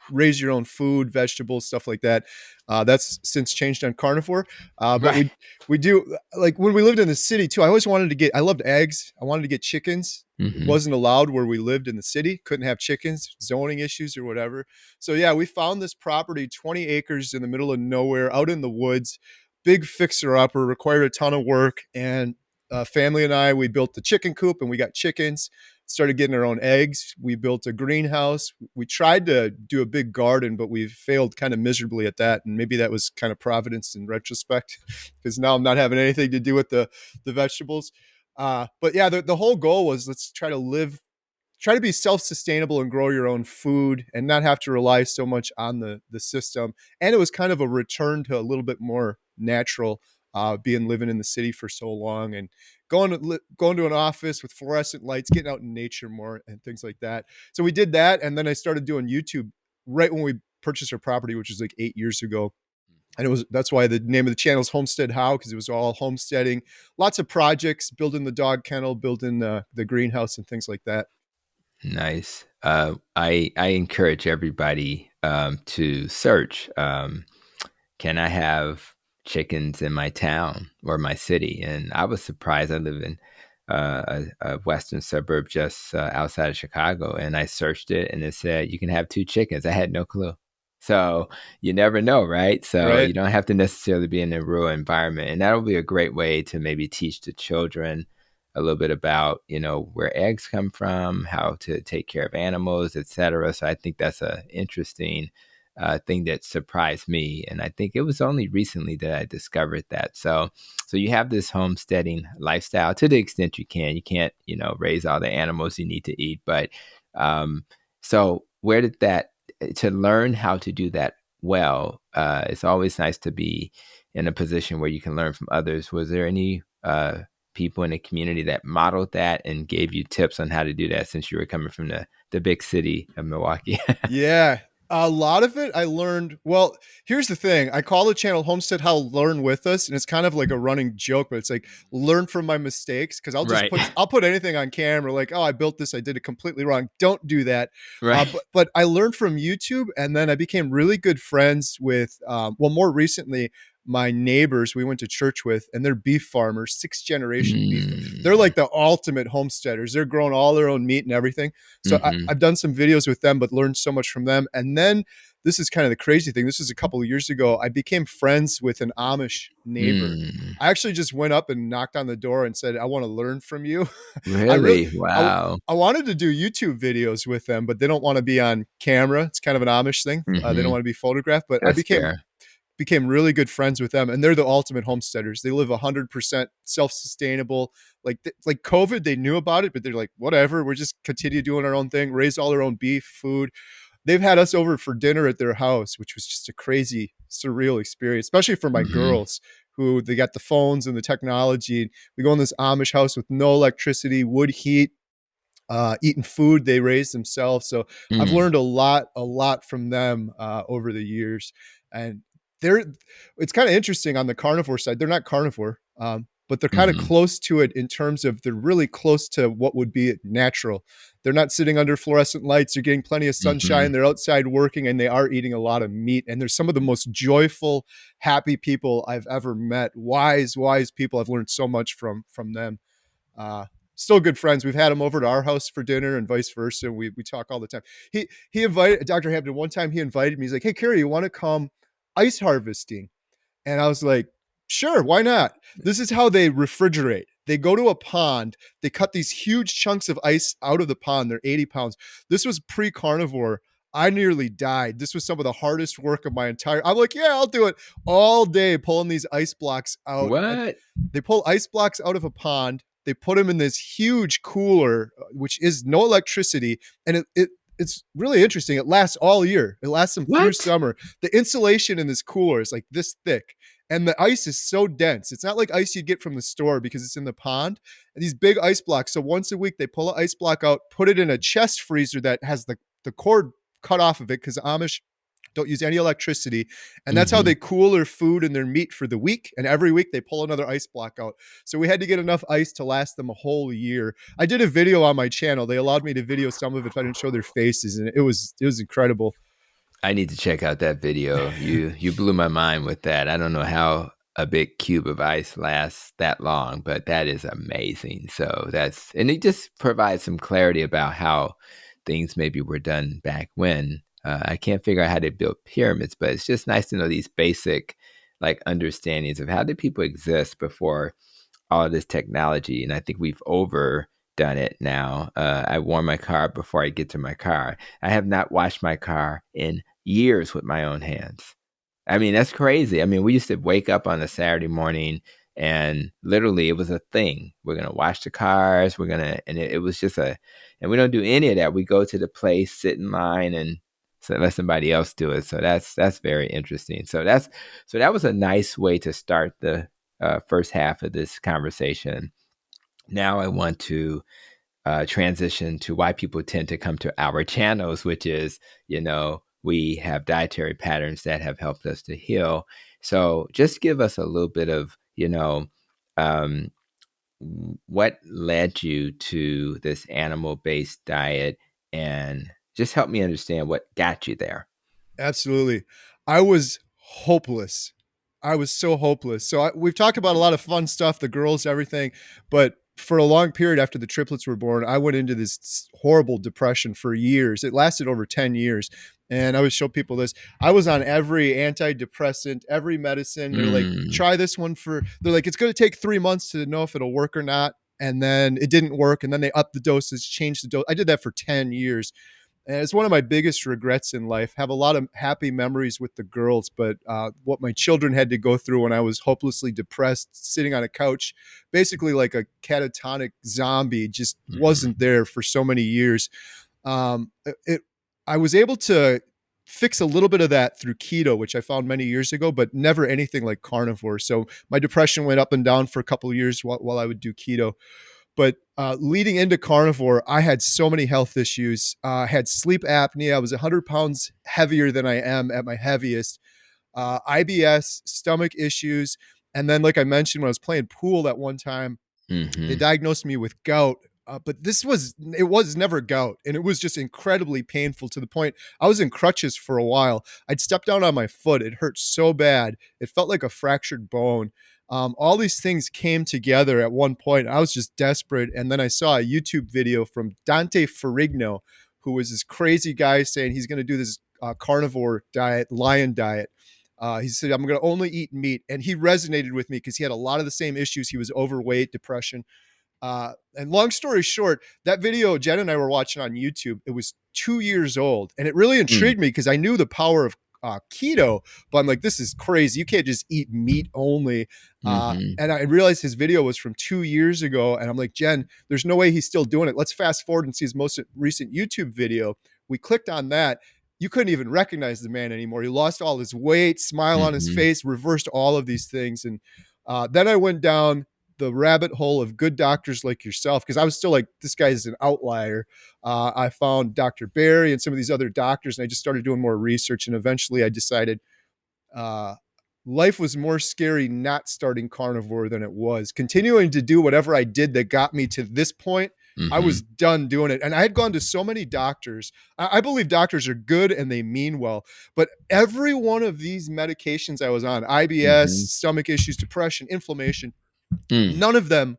raise your own food, vegetables, stuff like that. That's since changed on carnivore. But Right. we do, like when we lived in the city too. I always wanted to get. I loved eggs. I wanted to get chickens. It hmm wasn't allowed where we lived in the city. Couldn't have chickens, zoning issues or whatever. So yeah, we found this property, 20 acres in the middle of nowhere, out in the woods. Big fixer upper, required a ton of work. And family and I, we built the chicken coop and we got chickens, started getting our own eggs. We built a greenhouse. We tried to do a big garden, but we failed kind of miserably at that. And maybe that was kind of providence in retrospect, because now I'm not having anything to do with the vegetables. But yeah, the whole goal was, let's try to be self-sustainable and grow your own food and not have to rely so much on the system. And it was kind of a return to a little bit more natural, being living in the city for so long and going to an office with fluorescent lights, getting out in nature more and things like that. So we did that, and then I started doing YouTube right when we purchased our property, which was like 8 years ago. And that's why the name of the channel is Homestead How, because it was all homesteading, lots of projects, building the dog kennel, building the greenhouse and things like that. Nice. I encourage everybody to search. Can I have chickens in my town or my city? And I was surprised. I live in a western suburb just outside of Chicago, and I searched it, and it said you can have two chickens. I had no clue. So you never know, right? So Right. you don't have to necessarily be in a rural environment, and that'll be a great way to maybe teach the children a little bit about where eggs come from, how to take care of animals, etc. So I think that's a interesting thing that surprised me, and I think it was only recently that I discovered that. So you have this homesteading lifestyle to the extent you can. You can't raise all the animals you need to eat, but so where did that to learn how to do that well? It's always nice to be in a position where you can learn from others. Was there any people in the community that modeled that and gave you tips on how to do that, since you were coming from the big city of Milwaukee? Yeah. A lot of it I learned. Well, here's the thing. I call the channel Homestead How Learn With Us, and it's kind of like a running joke, but it's like learn from my mistakes, because Right. I'll put anything on camera, like, oh, I built this, I did it completely wrong. Don't do that. Right. But I learned from YouTube, and then I became really good friends with well, more recently, my neighbors we went to church with, and they're beef farmers, sixth generation beef. They're Mm. like the ultimate homesteaders. They're growing all their own meat and everything. So Mhm. I've done some videos with them, but learned so much from them. And then this is kind of the crazy thing. This was a couple of years ago. I became friends with an Amish neighbor. Mm. I actually just went up and knocked on the door and said, "I want to learn from you." I really, Really? I, Wow. I wanted to do YouTube videos with them, but they don't want to be on camera. It's kind of an Amish thing. They don't Mhm. want to be photographed. But I That's fair. became really good friends with them, and they're the ultimate homesteaders. They live 100% self-sustainable. Like COVID, they knew about it, but they're like, whatever, we're just continue doing our own thing, raise all their own beef food. They've had us over for dinner at their house, which was just a crazy, surreal experience, especially for my Mhm. girls, who they got the phones and the technology. We go in this Amish house with no electricity, wood heat, eating food they raise themselves. So I've Mm. learned a lot from them over the years. And they're, it's kind of interesting on the carnivore side. They're not carnivore, but they're kind of Mhm. close to it in terms of they're really close to what would be natural. They're not sitting under fluorescent lights. They're getting plenty of sunshine. Mhm. They're outside working, and they are eating a lot of meat. And they're some of the most joyful, happy people I've ever met. Wise people. I've learned so much from them. Uh, Still good friends. We've had him over to our house for dinner and vice versa. We talk all the time. He invited Dr. Hampton one time. He invited me. He's like, "Hey, Kerry, you want to come ice harvesting?" And I was like, "Sure, why not?" This is how they refrigerate. They go to a pond. They cut these huge chunks of ice out of the pond. They're 80 pounds. This was pre-carnivore. I nearly died. This was some of the hardest work of my entire. I'm like, yeah, I'll do it all day, pulling these ice blocks out. What? They pull ice blocks out of a pond. They put them in this huge cooler, which is no electricity, and it's really interesting. It lasts all year. It lasts them through What? summer. The insulation in this cooler is like this thick, and the ice is so dense. It's not like ice you'd get from the store because it's in the pond. And these big ice blocks. So once a week, they pull an ice block out, put it in a chest freezer that has the cord cut off of it because the Amish don't use any electricity. And that's how Hmm. they cool their food and their meat for the week. And every week they pull another ice block out. So we had to get enough ice to last them a whole year. I did a video on my channel. They allowed me to video some of it if I didn't show their faces. And it was incredible. I need to check out that video. You blew my mind with that. I don't know how a big cube of ice lasts that long, but that is amazing. So that's and it just provides some clarity about how things maybe were done back when. I can't figure out how they built pyramids, but it's just nice to know these basic like understandings of how did people exist before all of this technology. And I think we've overdone it now. I warm my car before I get to my car. I have not washed my car in years with my own hands. I mean, that's crazy. I mean, we used to wake up on a Saturday morning and literally it was a thing. We're going to wash the cars. And it was just and we don't do any of that. We go to the place, sit in line and so let somebody else do it. So that's very interesting. So that was a nice way to start the first half of this conversation. Now I want to transition to why people tend to come to our channels, which is, we have dietary patterns that have helped us to heal. So just give us a little bit of, um, what led you to this animal based diet and just help me understand what got you there. Absolutely. I was hopeless. I was so hopeless. So we've talked about a lot of fun stuff, the girls, everything, but for a long period after the triplets were born, I went into this horrible depression for years. It lasted over 10 years. And I would show people this. I was on every antidepressant, every medicine. They're like, Mm, try this one they're like, it's going to take 3 months to know if it'll work or not. And then it didn't work. And then they upped the dosage, changed the dose. I did that for 10 years. And it's one of my biggest regrets in life. Have a lot of happy memories with the girls, but what my children had to go through when I was hopelessly depressed, sitting on a couch, basically like a catatonic zombie, just mhm, wasn't there for so many years. It I was able to fix a little bit of that through keto, which I found many years ago, but never anything like carnivore. So my depression went up and down for a couple of years while I would do keto. But leading into carnivore, I had so many health issues. I had sleep apnea. I was 100 pounds heavier than I am at my heaviest. IBS, stomach issues. And then, like I mentioned, when I was playing pool at one time, they mhm, diagnosed me with gout. But it was never gout, and it was just incredibly painful to the point I was in crutches for a while. I'd step down on my foot; it hurt so bad, it felt like a fractured bone. All these things came together at one point. I was just desperate, and then I saw a YouTube video from Dante Ferrigno, who was this crazy guy saying he's going to do this carnivore diet, lion diet. He said, I'm going to only eat meat. And he resonated with me because he had a lot of the same issues. He was overweight, depression. And long story short, that video Jen and I were watching on YouTube, it was 2 years old. And it really mm, intrigued me because I knew the power of keto, but I'm like, this is crazy. You can't just eat meat only. mhm, And I realized his video was from 2 years ago. And I'm like, Jen, there's no way he's still doing it. Let's fast forward and see his most recent YouTube video. We clicked on that. You couldn't even recognize the man anymore. He lost all his weight, smile on his mhm, face, reversed all of these things. And then I went down the rabbit hole of good doctors like yourself because I was still like, this guy is an outlier. I found Dr. Barry and some of these other doctors, and I just started doing more research. And eventually I decided uh, life was more scary not starting carnivore than it was. Continuing to do whatever I did that got me to this point, I was mhm, done doing it. And I had gone to so many doctors. I believe doctors are good and they mean well. But every one of these medications I was on, IBS, mhm, stomach issues, depression, inflammation, mm, none of them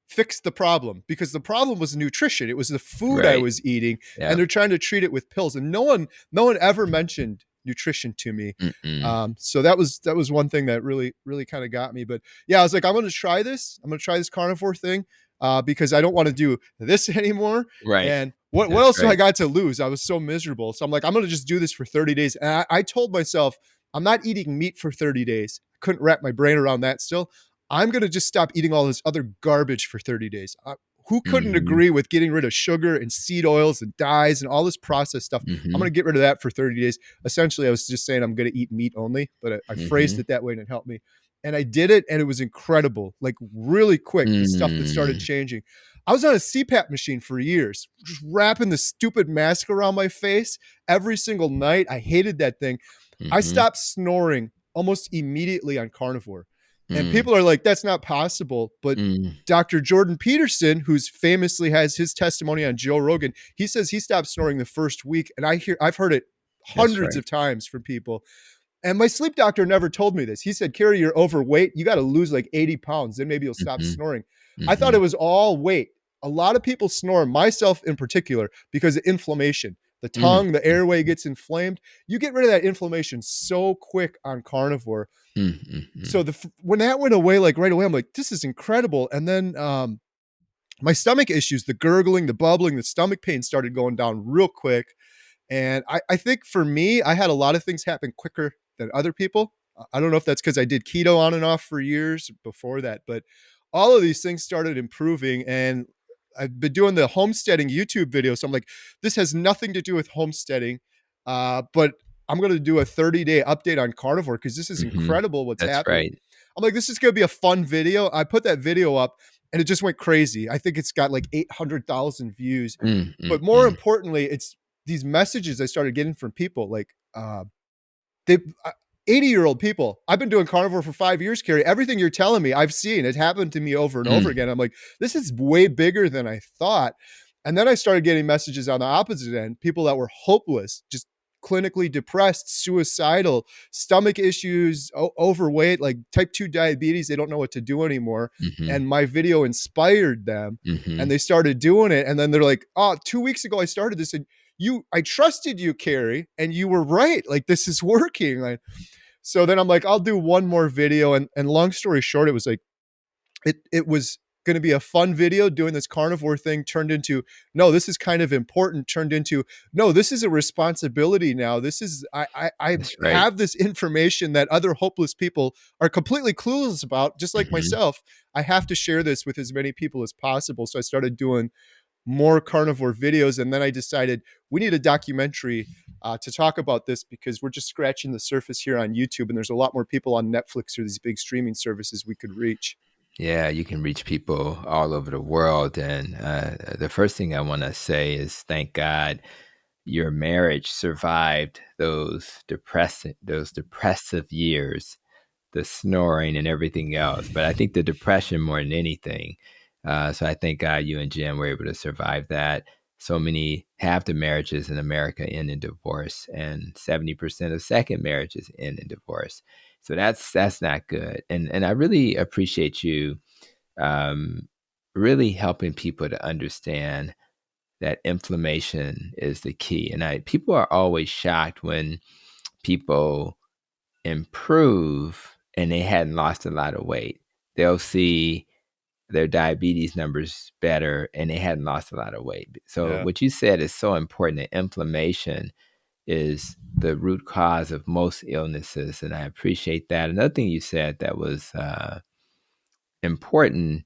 fixed the problem because the problem was nutrition. It was the food I right. was eating, and Yep. they're trying to treat it with pills. And no one ever mentioned nutrition to me. Mm-mm. So that was one thing that really kind of got me. But yeah, I was like, I'm going to try this. I'm going to try this carnivore thing because I don't want to do this anymore. Right. And what That's else do I right. got to lose? I was so miserable. So I'm like, I'm going to just do this for 30 days. And I told myself, I'm not eating meat for 30 days. I couldn't wrap my brain around that still. I'm going to just stop eating all this other garbage for 30 days. Who couldn't Mhm. agree with getting rid of sugar and seed oils and dyes and all this processed stuff? I'm going Mhm. to get rid of that for 30 days. Essentially, I was just saying I'm going to eat meat only, but I phrased Mhm. it that way and it helped me. And I did it, and it was incredible. Like really quick, the stuff that started Mm. changing. I was on a CPAP machine for years, just wrapping the stupid mask around my face every single night. I hated that thing. I Mhm. stopped snoring almost immediately on carnivore. And Mm. people are like, that's not possible. But Mm. Dr. Jordan Peterson, who's famously has his testimony on Joe Rogan, he says he stopped snoring the first week. And I've heard it That's hundreds right. of times from people. And my sleep doctor never told me this. He said, Kerry, you're overweight. You got to lose like 80 pounds. Then maybe you'll stop Mhm. snoring. I thought it Mhm. was all weight. A lot of people snore, myself in particular, because of inflammation. The Mm. tongue, the airway Mhm. gets inflamed. You get rid of that inflammation so quick on carnivore. Mm. Mhm. So when that went away, like right away, I'm like, this is incredible. And then my stomach issues, the gurgling, the bubbling, the stomach pain started going down real quick. And I think for me, I had a lot of things happen quicker than other people. I don't know if that's because I did keto on and off for years before that, but all of these things started improving. And I've been doing the homesteading YouTube video. So I'm like, this has nothing to do with homesteading, but I'm going to do a 30-day update on carnivore because this is Mhm. incredible what's That's happening. right. I'm like, this is going to be a fun video. I put that video up and it just went crazy. I think it's got like 800,000 views. Mm. But more Mhm. importantly, it's these messages I started getting from people like they 80-year-old people. I've been doing carnivore for 5 years, Kerry. Everything you're telling me, I've seen. It happened to me over and over Mm. again. I'm like, this is way bigger than I thought. And then I started getting messages on the opposite end, people that were hopeless, just clinically depressed, suicidal, stomach issues, overweight, like type 2 diabetes. They don't know what to do anymore. Mhm. And my video inspired them and Mhm. they started doing it. And then they're like, oh, 2 weeks ago, I started this. And I trusted you, Kerry, and you were right. Like this is working. Like, so then I'm like, I'll do one more video. And long story short, it was like it was going to be a fun video doing this carnivore thing turned into no, this is kind of important, turned into no, this is a responsibility now. This is I That's right. have this information that other hopeless people are completely clueless about, just like Mhm. myself. I have to share this with as many people as possible. So I started doing more carnivore videos. And then I decided we need a documentary to talk about this because we're just scratching the surface here on YouTube. And there's a lot more people on Netflix or these big streaming services we could reach. Yeah, you can reach people all over the world. And the first thing I want to say is thank God your marriage survived those depressive years, the snoring and everything else. But I think the depression more than anything. So I thank God you and Jen were able to survive that. So many half the marriages in America end in divorce, and 70% of second marriages end in divorce. So that's not good. And I really appreciate you um, really helping people to understand that inflammation is the key. And people are always shocked when people improve and they hadn't lost a lot of weight. They'll see their diabetes numbers better and they hadn't lost a lot of weight. So Yeah. what you said is so important. That inflammation is the root cause of most illnesses, and I appreciate that. Another thing you said that was important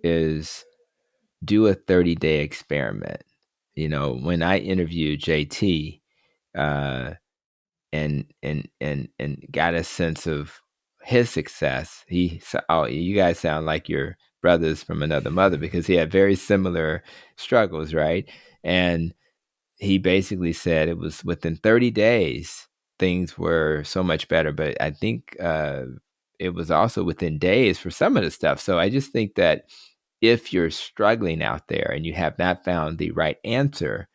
is do a 30-day experiment. When I interviewed JT, uh, and got a sense of his success. Oh, you guys sound like your brothers from another mother because he had very similar struggles, right? And he basically said it was within 30 days things were so much better. But I think it was also within days for some of the stuff. So I just think that if you're struggling out there and you have not found the right answer,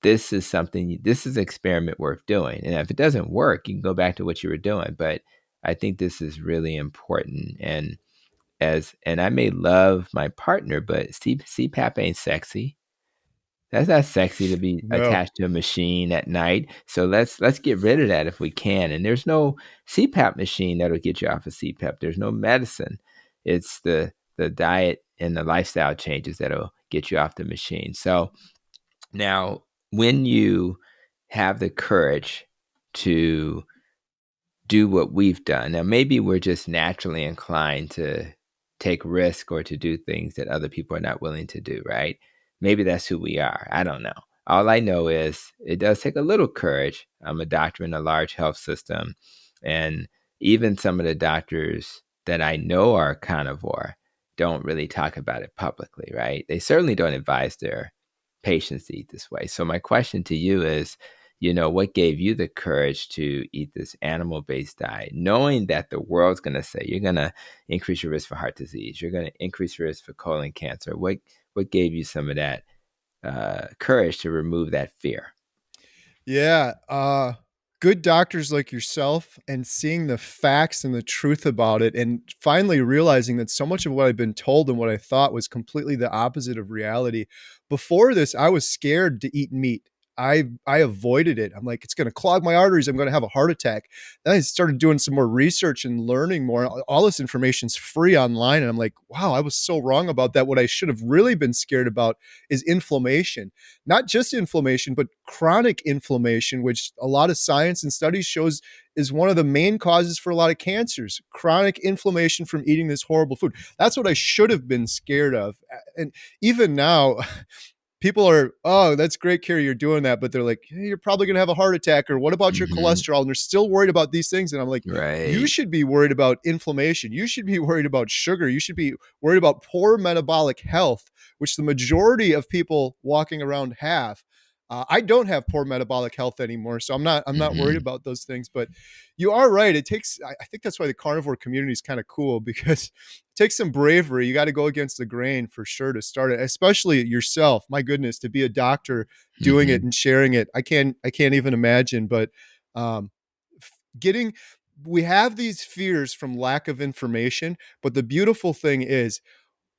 this is an experiment worth doing. And if it doesn't work, you can go back to what you were doing. But I think this is really important. And I may love my partner, but CPAP ain't sexy. That's not sexy to be No. attached to a machine at night. So let's get rid of that if we can. And there's no CPAP machine that'll get you off of CPAP. There's no medicine. It's the diet and the lifestyle changes that'll get you off the machine. So now, when you have the courage to do what we've done. Now, maybe we're just naturally inclined to take risk or to do things that other people are not willing to do, right? Maybe that's who we are. I don't know. All I know is it does take a little courage. I'm a doctor in a large health system, and even some of the doctors that I know are carnivore don't really talk about it publicly, right? They certainly don't advise their patients to eat this way. So my question to you is, what gave you the courage to eat this animal-based diet, knowing that the world's going to say you're going to increase your risk for heart disease, you're going to increase your risk for colon cancer? What gave you some of that courage to remove that fear? Yeah, good doctors like yourself and seeing the facts and the truth about it, and finally realizing that so much of what I've been told and what I thought was completely the opposite of reality. Before this, I was scared to eat meat. I avoided it. I'm like, "It's gonna clog my arteries, I'm gonna have a heart attack." Then I started doing some more research and learning more. All this information's free online, and I'm like, "Wow, I was so wrong about that." What I should have really been scared about is inflammation. Not just inflammation, but chronic inflammation, which a lot of science and studies shows is one of the main causes for a lot of cancers. Chronic inflammation from eating this horrible food. That's what I should have been scared of. And even now, people are, oh, that's great, Kerry, you're doing that. But they're like, hey, you're probably going to have a heart attack. Or what about your Hmm. cholesterol? And they're still worried about these things. And I'm like, you Right. should be worried about inflammation. You should be worried about sugar. You should be worried about poor metabolic health, which the majority of people walking around have. I don't have poor metabolic health anymore, so I'm not worried Hmm. about those things. But you are right. It takes. I think that's why the carnivore community is kind of cool because it takes some bravery. You got to go against the grain for sure to start it, especially yourself. My goodness, to be a doctor doing it Hmm. and sharing it, I can't even imagine. But um, getting we have these fears from lack of information, but the beautiful thing is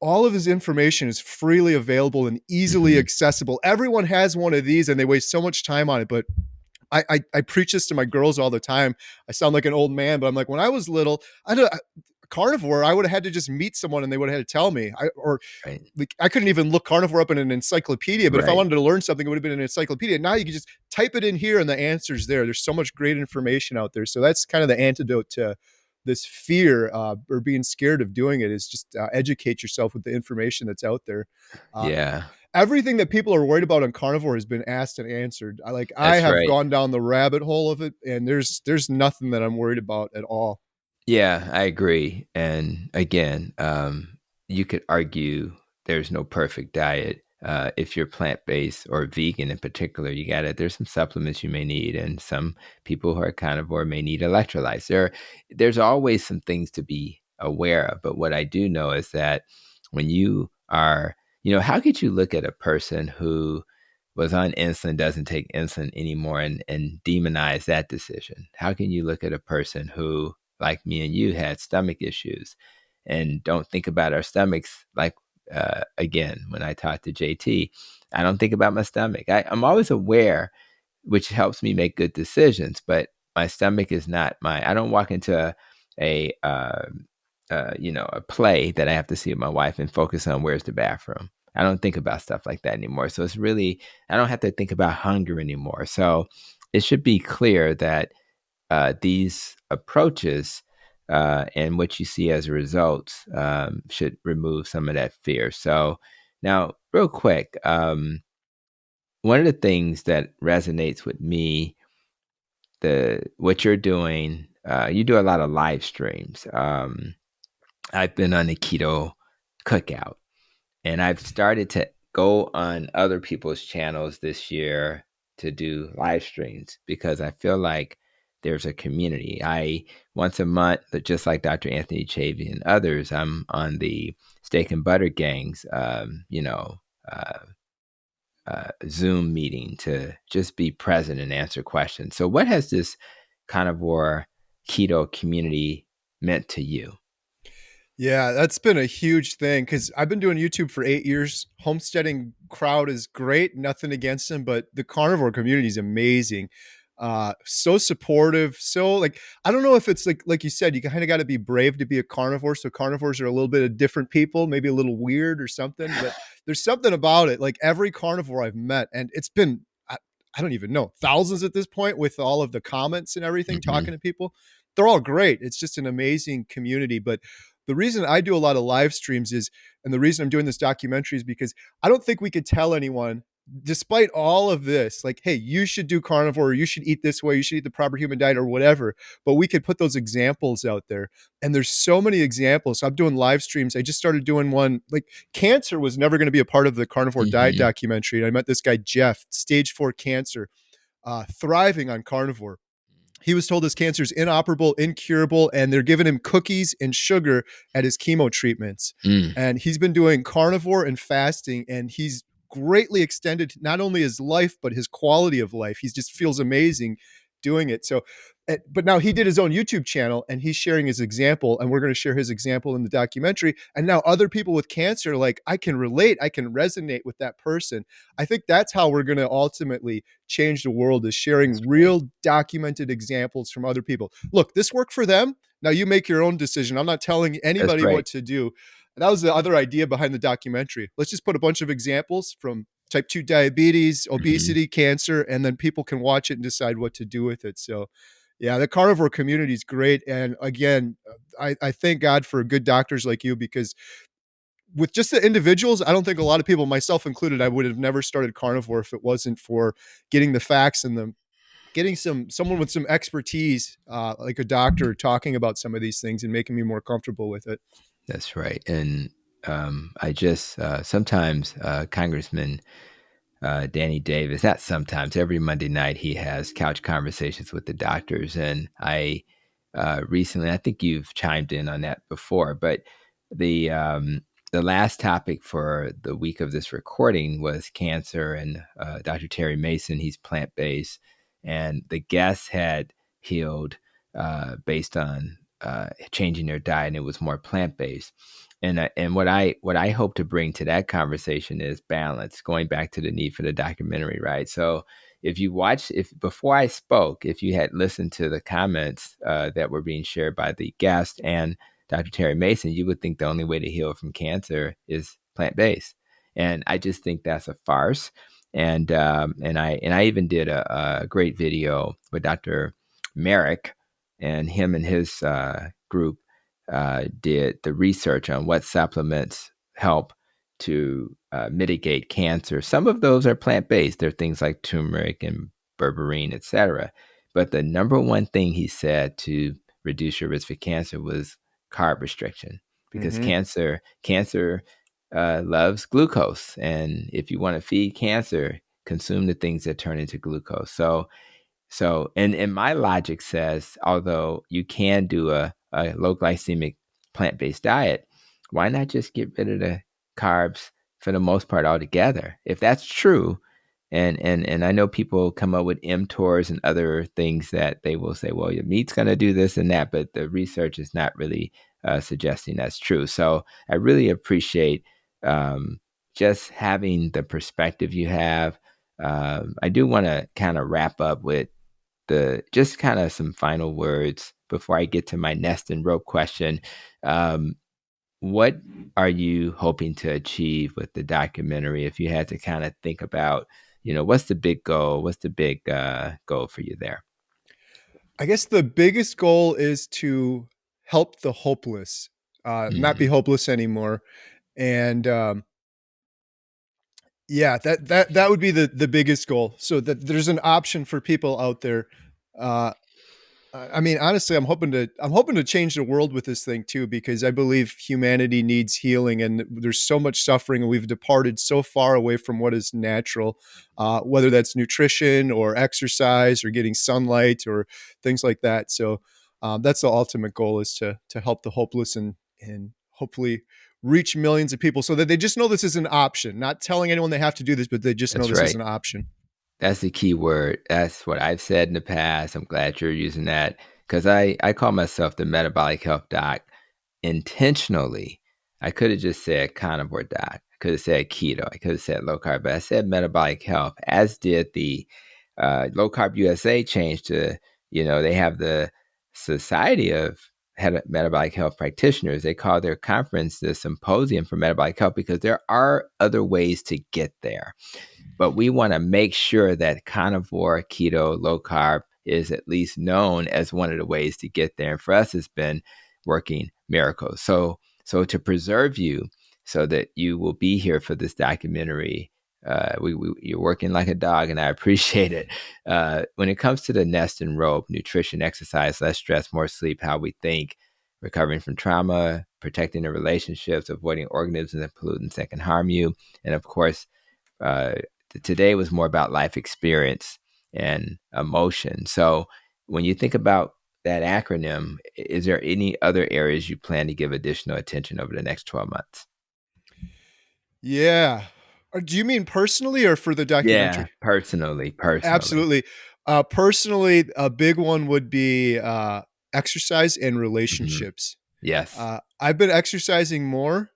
all of this information is freely available and easily Hmm. accessible. Everyone has one of these and they waste so much time on it. But I preach this to my girls all the time. I sound like an old man, but I'm like, when I was little, I don't carnivore, I would have had to just meet someone and they would have had to tell me. Or Right. like I couldn't even look carnivore up in an encyclopedia, but if I Right. wanted to learn something, it would have been an encyclopedia. Now you can just type it in here and the answer's there. There's so much great information out there. So that's kind of the antidote to this fear or being scared of doing it is just educate yourself with the information that's out there. Uh, Yeah. Everything that people are worried about on carnivore has been asked and answered. I That's have right. gone down the rabbit hole of it, and there's nothing that I'm worried about at all. Yeah, I agree. And again, you could argue there's no perfect diet. If you're plant-based or vegan in particular, there's some supplements you may need, and some people who are carnivore may need electrolytes. There's always some things to be aware of. But what I do know is that when you are, how could you look at a person who was on insulin, doesn't take insulin anymore, and demonize that decision? How can you look at a person who, like me and you, had stomach issues and don't think about our stomachs? Like, again, when I talk to JT, I don't think about my stomach. I'm always aware, which helps me make good decisions, but my stomach is not I don't walk into a play that I have to see with my wife and focus on where's the bathroom. I don't think about stuff like that anymore. So it's really, I don't have to think about hunger anymore. So it should be clear that these approaches and what you see as a result should remove some of that fear. So now, real quick, one of the things that resonates with me, the what you're doing, you do a lot of live streams. I've been on the keto cookout, and I've started to go on other people's channels this year to do live streams because I feel like there's a community. I once a month, just like Dr. Anthony Chavy and others, I'm on the Steak and Butter Gangs, uh, Zoom meeting to just be present and answer questions. So, what has this carnivore keto community meant to you? Yeah, that's been a huge thing because I've been doing YouTube for 8 years. Homesteading crowd is great, nothing against them, but the carnivore community is amazing. So supportive. So like, I don't know if it's like you said, you kind of got to be brave to be a carnivore. So carnivores are a little bit of different people, maybe a little weird or something, but there's something about it. Like every carnivore I've met, and it's been I don't even know, thousands at this point with all of the comments and everything, talking Hmm. to people. They're all great. It's just an amazing community. But the reason I do a lot of live streams is, and the reason I'm doing this documentary is because I don't think we could tell anyone, despite all of this, like, hey, you should do carnivore, or you should eat this way, you should eat the proper human diet, or whatever. But we could put those examples out there. And there's so many examples. So I'm doing live streams. I just started doing one. Like, cancer was never going to be a part of the Carnivore Diet Hmm. documentary. And I met this guy, Jeff, stage 4 cancer, thriving on carnivore. He was told his cancer is inoperable, incurable, and they're giving him cookies and sugar at his chemo treatments. Mm. And he's been doing carnivore and fasting, and he's greatly extended not only his life but his quality of life. He just feels amazing doing it. So, but now he did his own YouTube channel, and he's sharing his example, and we're going to share his example in the documentary. And now other people with cancer, like, I can relate, I can resonate with that person. I think that's how we're going to ultimately change the world, is That's sharing right. real documented examples from other people. Look, this worked for them. Now you make your own decision. I'm not telling That's anybody right. what to do. That was the other idea behind the documentary. Let's just put a bunch of examples from type 2 diabetes, Hmm. obesity, cancer, and then people can watch it and decide what to do with it. So, yeah, the carnivore community is great. And again, I thank God for good doctors like you, because with just the individuals, I don't think a lot of people, myself included, I would have never started carnivore if it wasn't for getting the facts and the getting someone with some expertise, like a doctor, talking about some of these things and making me more comfortable with it. That's right. And I just sometimes Congressman Danny Davis, not sometimes, every Monday night he has couch conversations with the doctors. And I recently, I think you've chimed in on that before, but the um, the last topic for the week of this recording was cancer, and Dr. Terry Mason, he's plant based, and the guests had healed based on changing their diet, and it was more plant based. And what I hope to bring to that conversation is balance, going back to the need for the documentary, right? So if before I spoke, if you had listened to the comments that were being shared by the guest and Dr. Terry Mason, you would think the only way to heal from cancer is plant based, and I just think that's a farce. And I even did a great video with Dr. Merrick, and him and his group did the research on what supplements help to mitigate cancer. Some of those are plant based. They're things like turmeric and berberine, etc. But the number one thing he said to reduce your risk for cancer was carb restriction, because Mm-hmm. cancer loves glucose, and if you want to feed cancer, consume the things that turn into glucose. And my logic says, although you can do a low glycemic plant based diet, why not just get rid of the carbs for the most part altogether? If that's true, and I know people come up with mTORs and other things that they will say, well, your meat's going to do this and that, but the research is not really suggesting that's true. So I really appreciate um, just having the perspective you have. I do want to kind of wrap up with the just kind of some final words before I get to my nest and rope question. Um, what are you hoping to achieve with the documentary? If you had to kind of think about, what's the big goal? What's the big goal for you there? I guess the biggest goal is to help the hopeless, not be Mm, hopeless anymore. And yeah, that would be the biggest goal, so that there's an option for people out there. Uh, I mean, honestly, I'm hoping to change the world with this thing too, because I believe humanity needs healing, and there's so much suffering, and we've departed so far away from what is natural, whether that's nutrition or exercise or getting sunlight or things like that. So that's the ultimate goal, is to help the hopeless, and hopefully reach millions of people so that they just know this is an option. Not telling anyone they have to do this, but they just know that's this is right. an option. That's the key word. That's what I've said in the past. I'm glad you're using that, because I call myself the metabolic health doc. intentionally, I could have just said carnivore diet. I could have said keto. I could have said low carb, but I said metabolic health, as did the Low Carb USA change to, they have the Society of Metabolic Health Practitioners. They call their conference the Symposium for Metabolic Health because there are other ways to get there. But we want to make sure that carnivore, keto, low carb is at least known as one of the ways to get there. And for us, it's been working miracles. So to preserve you so that you will be here for this documentary, you're working like a dog, and I appreciate it. When it comes to the nest and rope, nutrition, exercise, less stress, more sleep, how we think, recovering from trauma, protecting the relationships, avoiding organisms and pollutants that can harm you, and of course, uh, today was more about life experience and emotion. So when you think about that acronym, is there any other areas you plan to give additional attention over the next 12 months? Yeah. Do you mean personally or for the Yeah, documentary? personally. Absolutely. Personally, a big one would be exercise and Hmm. relationships. Yes. I've been exercising more.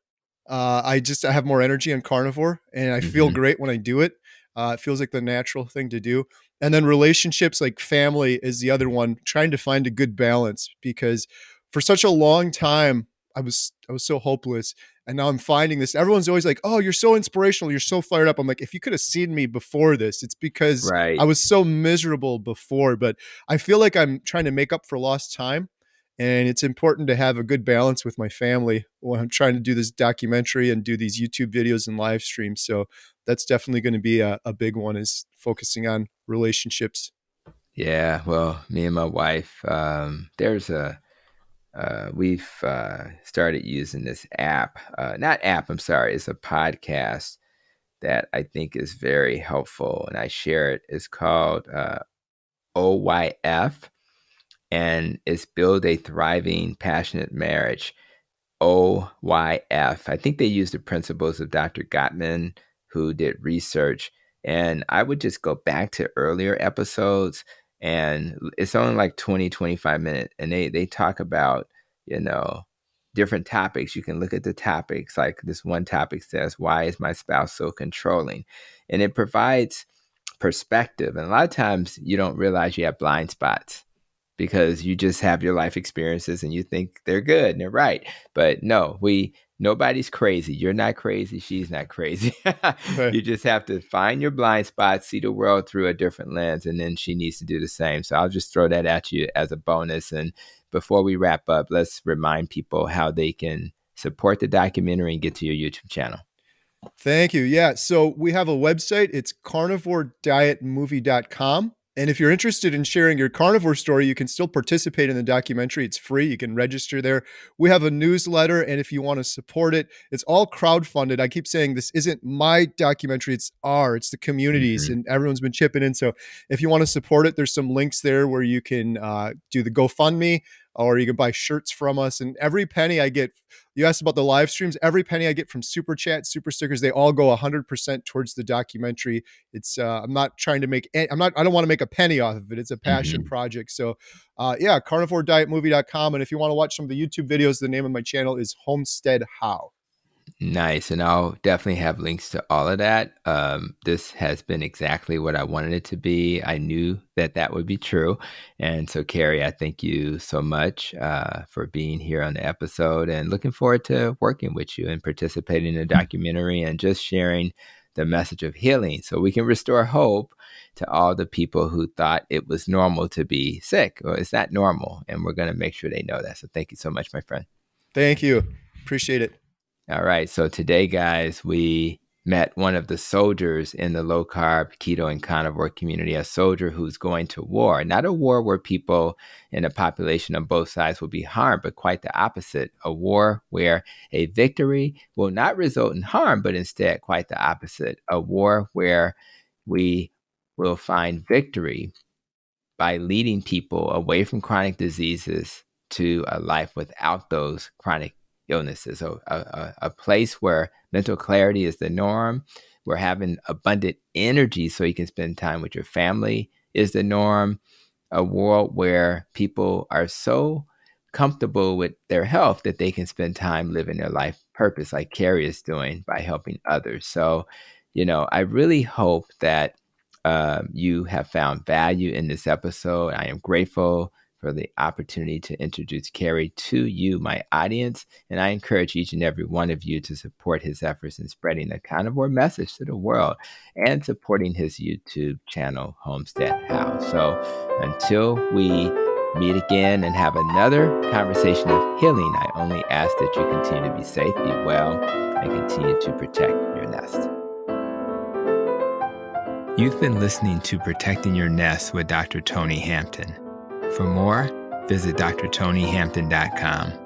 I have more energy on carnivore, and I feel Hmm. great when I do it. It feels like the natural thing to do. And then relationships, like family, is the other one. Trying to find a good balance because for such a long time I was so hopeless, and now I'm finding this. Everyone's always like, "Oh, you're so inspirational. You're so fired up." I'm like, if you could have seen me before this, it's because I Right. was so miserable before. But I feel like I'm trying to make up for lost time, and it's important to have a good balance with my family when I'm trying to do this documentary and do these YouTube videos and live streams. So that's definitely going to be a big one, is focusing on relationships. Yeah. Well, me and my wife, we've started using this app. Not app, I'm sorry. It's a podcast that I think is very helpful, and I share it. It's called OYF, and it's Build a Thriving, Passionate Marriage. OYF. I think they use the principles of Dr. Gottman, who did research. And I would just go back to earlier episodes, and it's only like 20, 25 minutes. And they talk about, you know, different topics. You can look at the topics. Like this one topic says, "Why is my spouse so controlling?" And it provides perspective. And a lot of times you don't realize you have blind spots because you just have your life experiences and you think they're good and they're right. But no, nobody's crazy. You're not crazy. She's not crazy. Right. You just have to find your blind spots, see the world through a different lens, and then she needs to do the same. So I'll just throw that at you as a bonus. And before we wrap up, let's remind people how they can support the documentary and get to your YouTube channel. Thank you. Yeah. So we have a website. It's carnivoredietmovie.com. And if you're interested in sharing your carnivore story, you can still participate in the documentary. It's free. You can register there. We have a newsletter. And if you want to support it, it's all crowdfunded. I keep saying this isn't my documentary, it's the communities, Hmm. and everyone's been chipping in. So if you want to support it, there's some links there where you can do the GoFundMe, or you can buy shirts from us. And every penny I get, you asked about the live streams. Every penny I get from super chat, super stickers, they all go 100% towards the documentary. It's I'm not trying to make. I don't want to make a penny off of it. It's a passion Hmm. project. So, yeah, carnivoredietmovie.com. And if you want to watch some of the YouTube videos, the name of my channel is Homestead How. Nice. And I'll definitely have links to all of that. This has been exactly what I wanted it to be. I knew that that would be true. And so, Kerry, I thank you so much for being here on the episode, and looking forward to working with you and participating in the documentary and just sharing the message of healing so we can restore hope to all the people who thought it was normal to be sick. Well, it's not normal. And we're going to make sure they know that. So, thank you so much, my friend. Thank you. Appreciate it. All right. So today, guys, we met one of the soldiers in the low carb, keto, and carnivore community, a soldier who's going to war. Not a war where people in the population on both sides will be harmed, but quite the opposite. A war where a victory will not result in harm, but instead quite the opposite. A war where we will find victory by leading people away from chronic diseases to a life without those chronic illnesses. So a place where mental clarity is the norm, where having abundant energy so you can spend time with your family is the norm, a world where people are so comfortable with their health that they can spend time living their life purpose like Kerry is doing by helping others. So, I really hope that you have found value in this episode. I am grateful for the opportunity to introduce Kerry to you, my audience, and I encourage each and every one of you to support his efforts in spreading the carnivore message to the world and supporting his YouTube channel, Homestead How. So until we meet again and have another conversation of healing, I only ask that you continue to be safe, be well, and continue to protect your nest. You've been listening to Protecting Your Nest with Dr. Tony Hampton. For more, visit drtonyhampton.com.